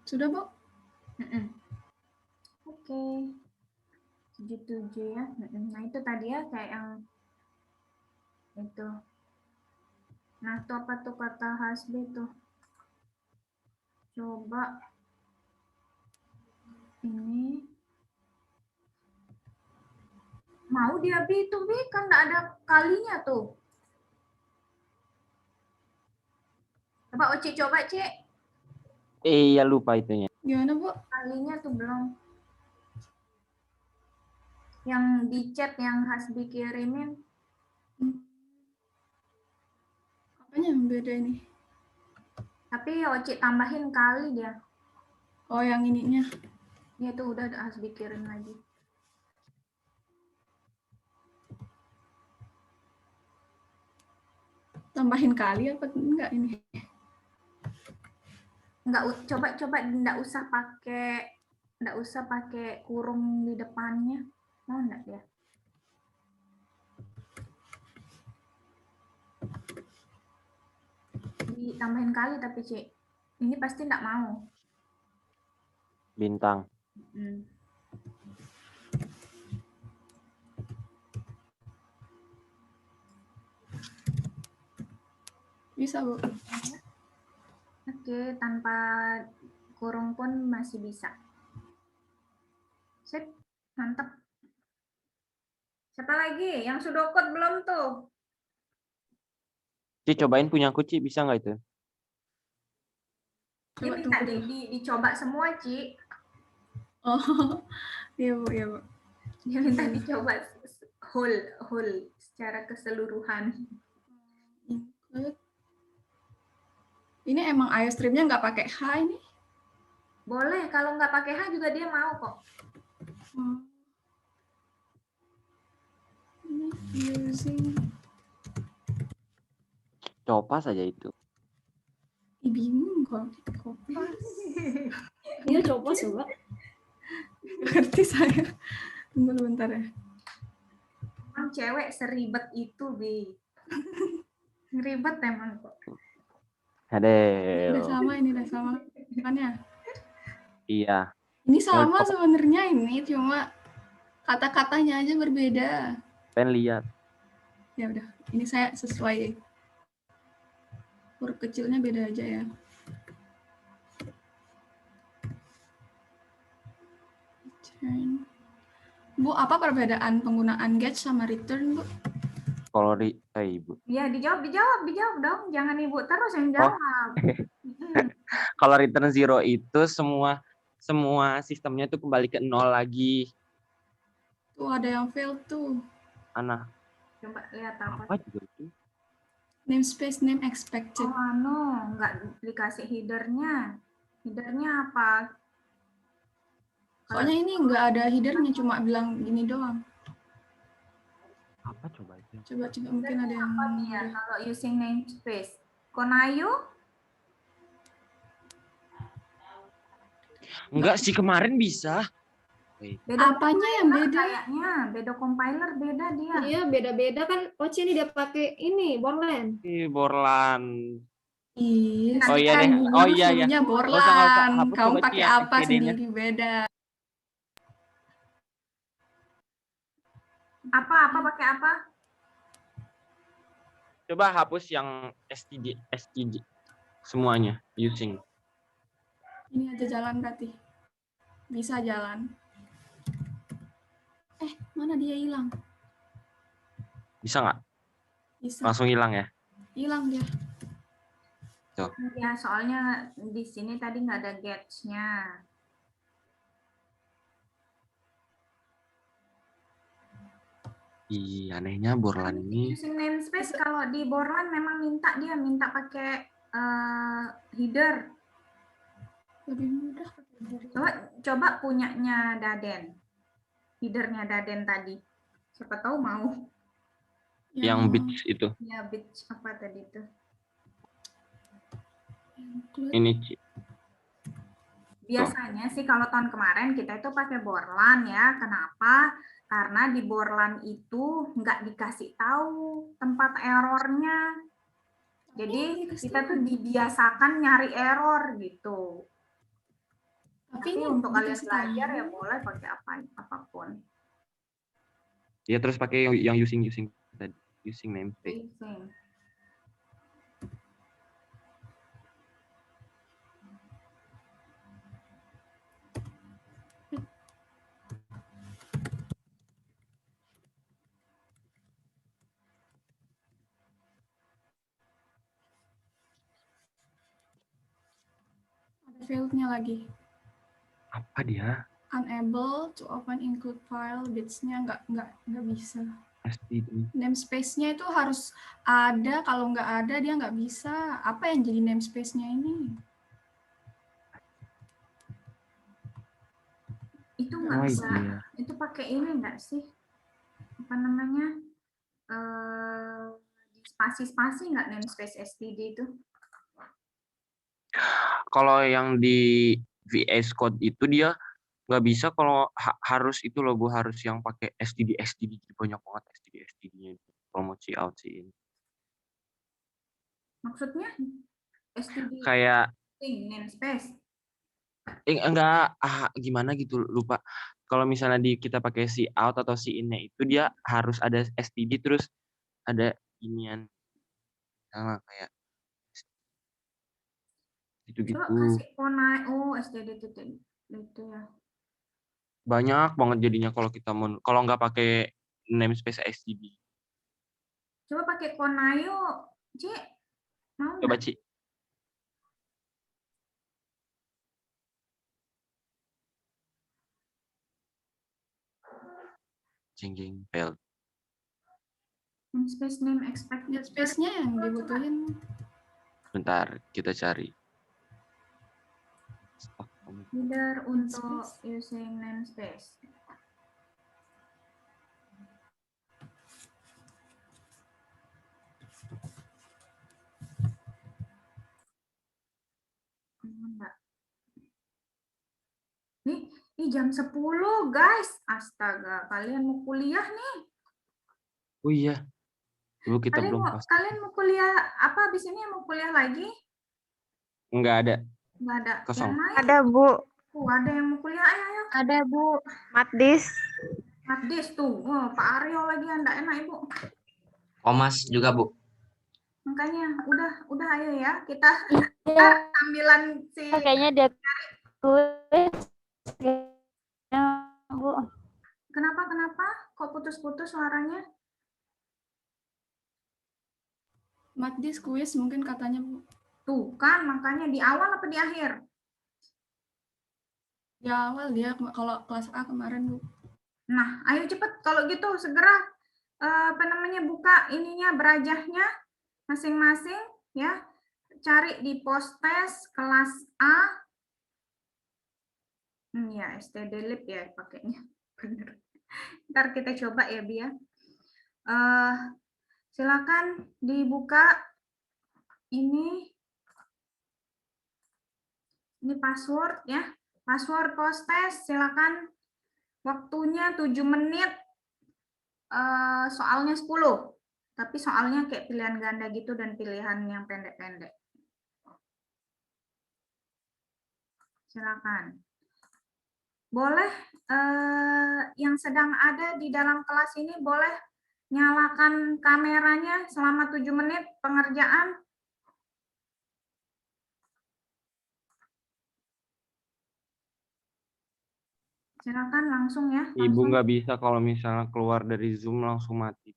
Sudah, Bu? Oke. 77 ya. Nah, itu tadi ya kayak yang itu. Nah, itu apa tuh kata Hasbi tuh? Coba ini. Mau dia Bi itu Bi, kan nggak ada kalinya tuh. Coba Oci coba, Cek. Iya, lupa itunya. Gimana, Bu? Kalinya tuh belum. Yang di chat yang Hasbi kirimin. Apanya yang beda ini? Tapi Oci tambahin kali dia. Oh, yang ininya. Iya tuh udah Hasbi kirim lagi. Tambahin kali apa enggak ini? Enggak, coba enggak usah pakai kurung di depannya. Mau enggak ya? Ditambahin kali tapi Cik. Ini pasti enggak mau. Bintang. Bisa, Bu. Oke, tanpa kurung pun masih bisa. Sip, mantap. Siapa lagi? Yang sudokot belum tuh? Ci, cobain punya aku, Ci. Bisa nggak itu? Dia minta dicoba semua, Ci. Oh, iya, Bu, iya, Bu. Dia minta dicoba whole secara keseluruhan. Ini emang iostream-nya nggak pakai H ini? Boleh, kalau nggak pakai H juga dia mau kok. Using. Copas aja itu. Bingung kok. Kopas. Iya, coba coba. Ngerti saya. Tunggu bentar ya. Emang cewek seribet itu, Bi. Ngeribet emang kok. Aduh. Udah sama ini, udah sama. Kan ya? Iya. Ini sama sebenarnya ini, cuma Kata-katanya aja berbeda. Pengen lihat. Ya udah, ini saya sesuai huruf kecilnya beda aja ya. Return. Bu, apa perbedaan penggunaan get sama return, Bu? Kalau Ibu. Ya, dijawab dong. Jangan Ibu terus yang jawab. Kalau return 0 itu semua sistemnya tuh kembali ke 0 lagi. Tuh ada yang fail tuh. Ana. Coba lihat apa. Apa juga itu? Namespace name expected. Nggak dikasih headernya. Headernya apa? Soalnya ini nggak ada headernya, cuma bilang gini doang. Apa coba itu? Coba mungkin ada yang apa nih ya kalau using namespace? Konayu? Enggak sih, kemarin bisa. Beda apanya yang beda? Kayaknya beda compiler beda dia. Iya, beda-beda kan. Oci ini dia pakai ini Borland. Borland. Oh iya deh. Oh iya ya. Borland. Kamu pakai apa sendiri beda. Apa pakai apa? Coba hapus yang std semuanya using. Ini aja jalan berarti. Bisa jalan. Mana dia hilang? Bisa nggak? Bisa. Langsung hilang ya? Hilang dia. Tuh. Ya, soalnya di sini tadi nggak ada gets-nya. Ih, anehnya Borland ini. Using namespace kalau di Borland memang minta pakai header. Lebih mudah. Coba punyanya Daden. Headernya Daden tadi. Siapa tahu mau. Yang bitch itu. Ya, bitch apa tadi itu? Ini Ci. Biasanya sih kalau tahun kemarin kita itu pakai Borland ya. Kenapa? Karena di Borland itu nggak dikasih tahu tempat errornya. Jadi kita tuh dibiasakan nyari error gitu. Tapi untuk kalian belajar ya boleh pakai apapun. Ya terus pakai yang using tadi, using namespace. Ada failed-nya lagi. Apa dia? Unable to open include file, bits-nya nggak bisa. STD. Namespace-nya itu harus ada, kalau nggak ada dia nggak bisa. Apa yang jadi namespace-nya ini? Itu nggak bisa. Iya. Itu pakai ini nggak sih? Apa namanya? Spasi-spasi nggak namespace std itu? Kalau yang di VS Code itu dia nggak bisa, kalau harus itu loh Bu, harus yang pakai std banyak banget std-nya promosi out sih. Maksudnya std kayak namespace? Enggak, gimana gitu lupa. Kalau misalnya kita pakai si out atau si in-nya itu dia harus ada std terus ada inian. Sama kayak gitu-gitu. Coba kasih Konai, std itu ya. Banyak banget jadinya kalau nggak pakai namespace std. Coba pakai Konayo, Ci. Mau Coba Ci. Jeng failed. Namespace name expected. Namespace-nya yang dibutuhin. Bentar, kita cari. Header untuk using namespace. Nih jam 10 guys. Astaga, kalian mau kuliah nih. Oh iya. Dulu kita kalian mau kuliah apa habis ini mau kuliah lagi? Enggak ada. Enggak ada. Ada, Bu. Ada yang mau kuliah, ayo. Ada, Bu. Matdis. Hadis tuh, oh, Pak Aryo lagi yang enggak enak Ibu. Komas juga, Bu. Makanya udah ayo ya kita sambilan si Kayaknya dia kuis Bu. Kenapa? Kok putus-putus suaranya? Matdis kuis mungkin katanya Bu. Tuh kan, makanya di awal apa di akhir? Di awal dia kalau kelas A kemarin Bu. Nah, ayo cepet kalau gitu segera buka ininya berajahnya masing-masing ya. Cari di postes kelas A. Ya, STD Lib ya pakainya. Bener. Ntar kita coba ya, Bi ya. Silakan dibuka ini password ya. Password postes silakan. Waktunya 7 menit. Soalnya 10. Tapi soalnya kayak pilihan ganda gitu dan pilihan yang pendek-pendek. Silakan. Boleh yang sedang ada di dalam kelas ini boleh nyalakan kameranya selama 7 menit pengerjaan. Silakan langsung ya. Ibu Langsung. nggak bisa kalau misalnya keluar dari Zoom langsung mati.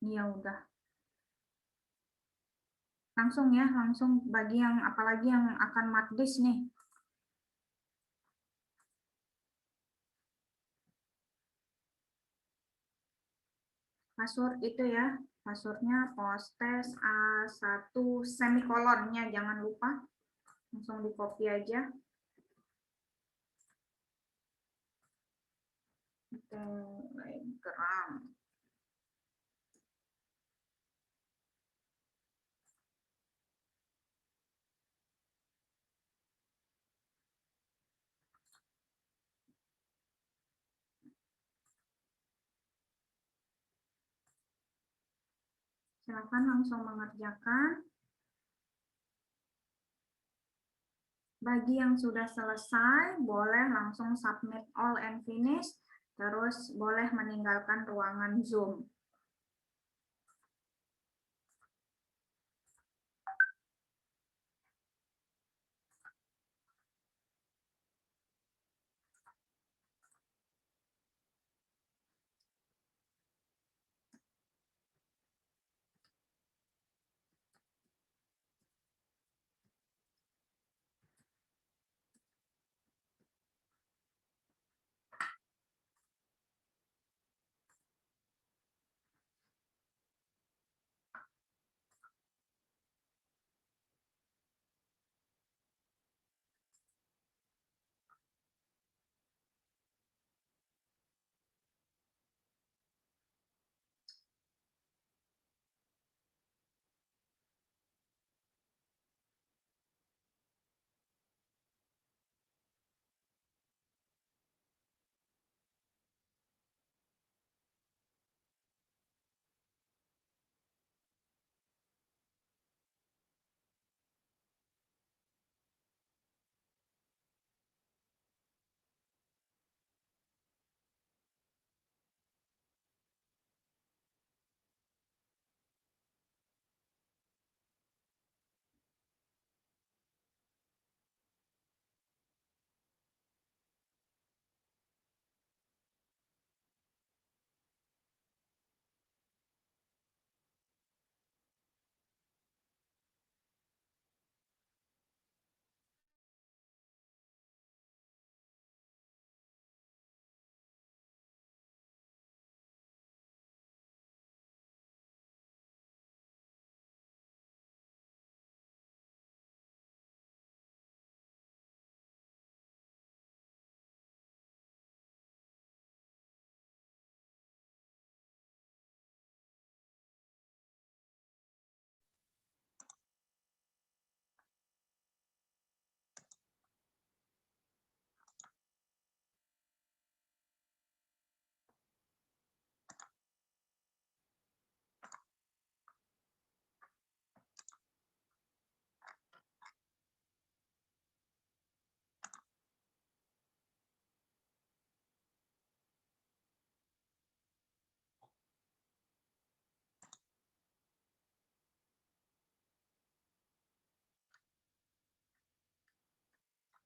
Iya udah. Langsung ya, langsung bagi yang apalagi yang akan matdis nih. Password itu ya, passwordnya postes A1 semikolonnya jangan lupa. Langsung di copy aja. Telegram. Silakan langsung mengerjakan. Bagi yang sudah selesai, boleh langsung submit all and finish, terus boleh meninggalkan ruangan Zoom.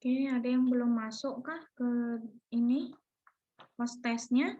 Oke, ada yang belum masuk kah ke ini host testnya?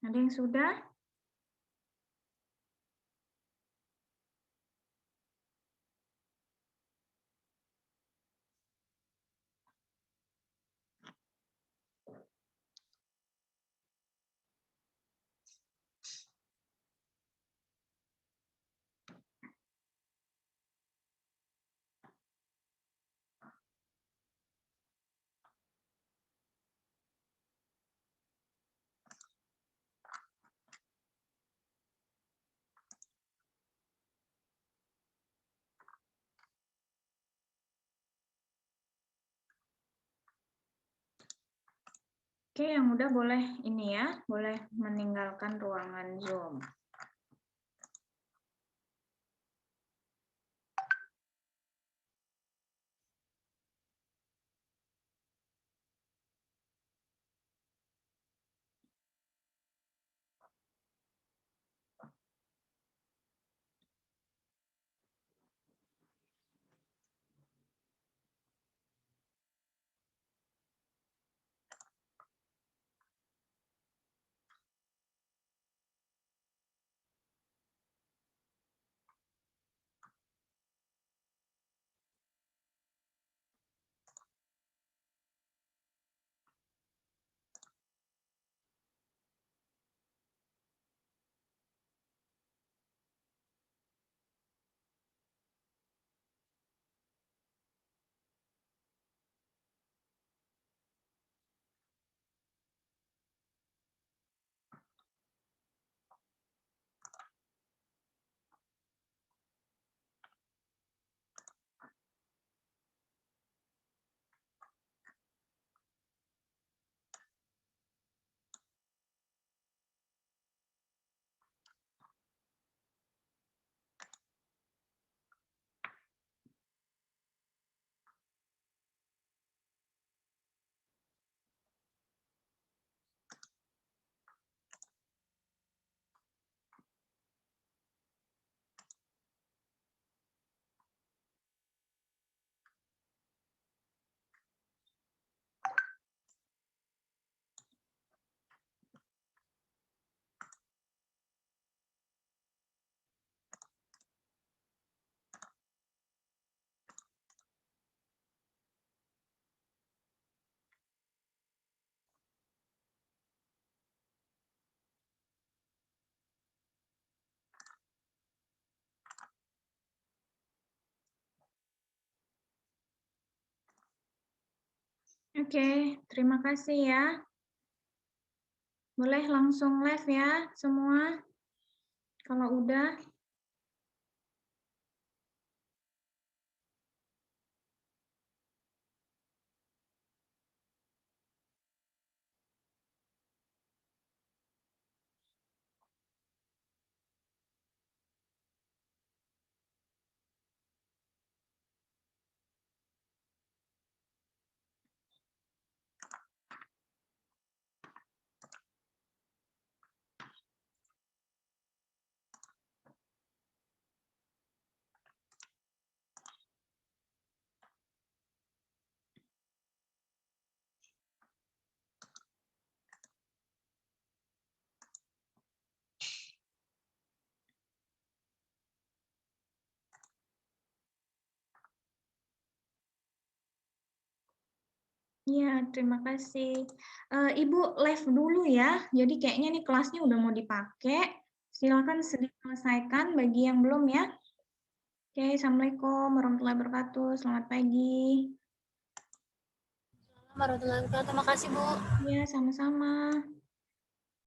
Ada yang sudah? Oke, yang udah boleh ini ya, boleh meninggalkan ruangan Zoom. Oke, terima kasih ya. Boleh langsung live ya semua. Kalau udah. Iya, terima kasih. Ibu live dulu ya. Jadi kayaknya nih kelasnya udah mau dipakai. Silakan diselesaikan bagi yang belum ya. Oke, Assalamualaikum warahmatullahi wabarakatuh. Selamat pagi. Warahmatullahi wabarakatuh. Terima kasih, Bu. Iya, sama-sama.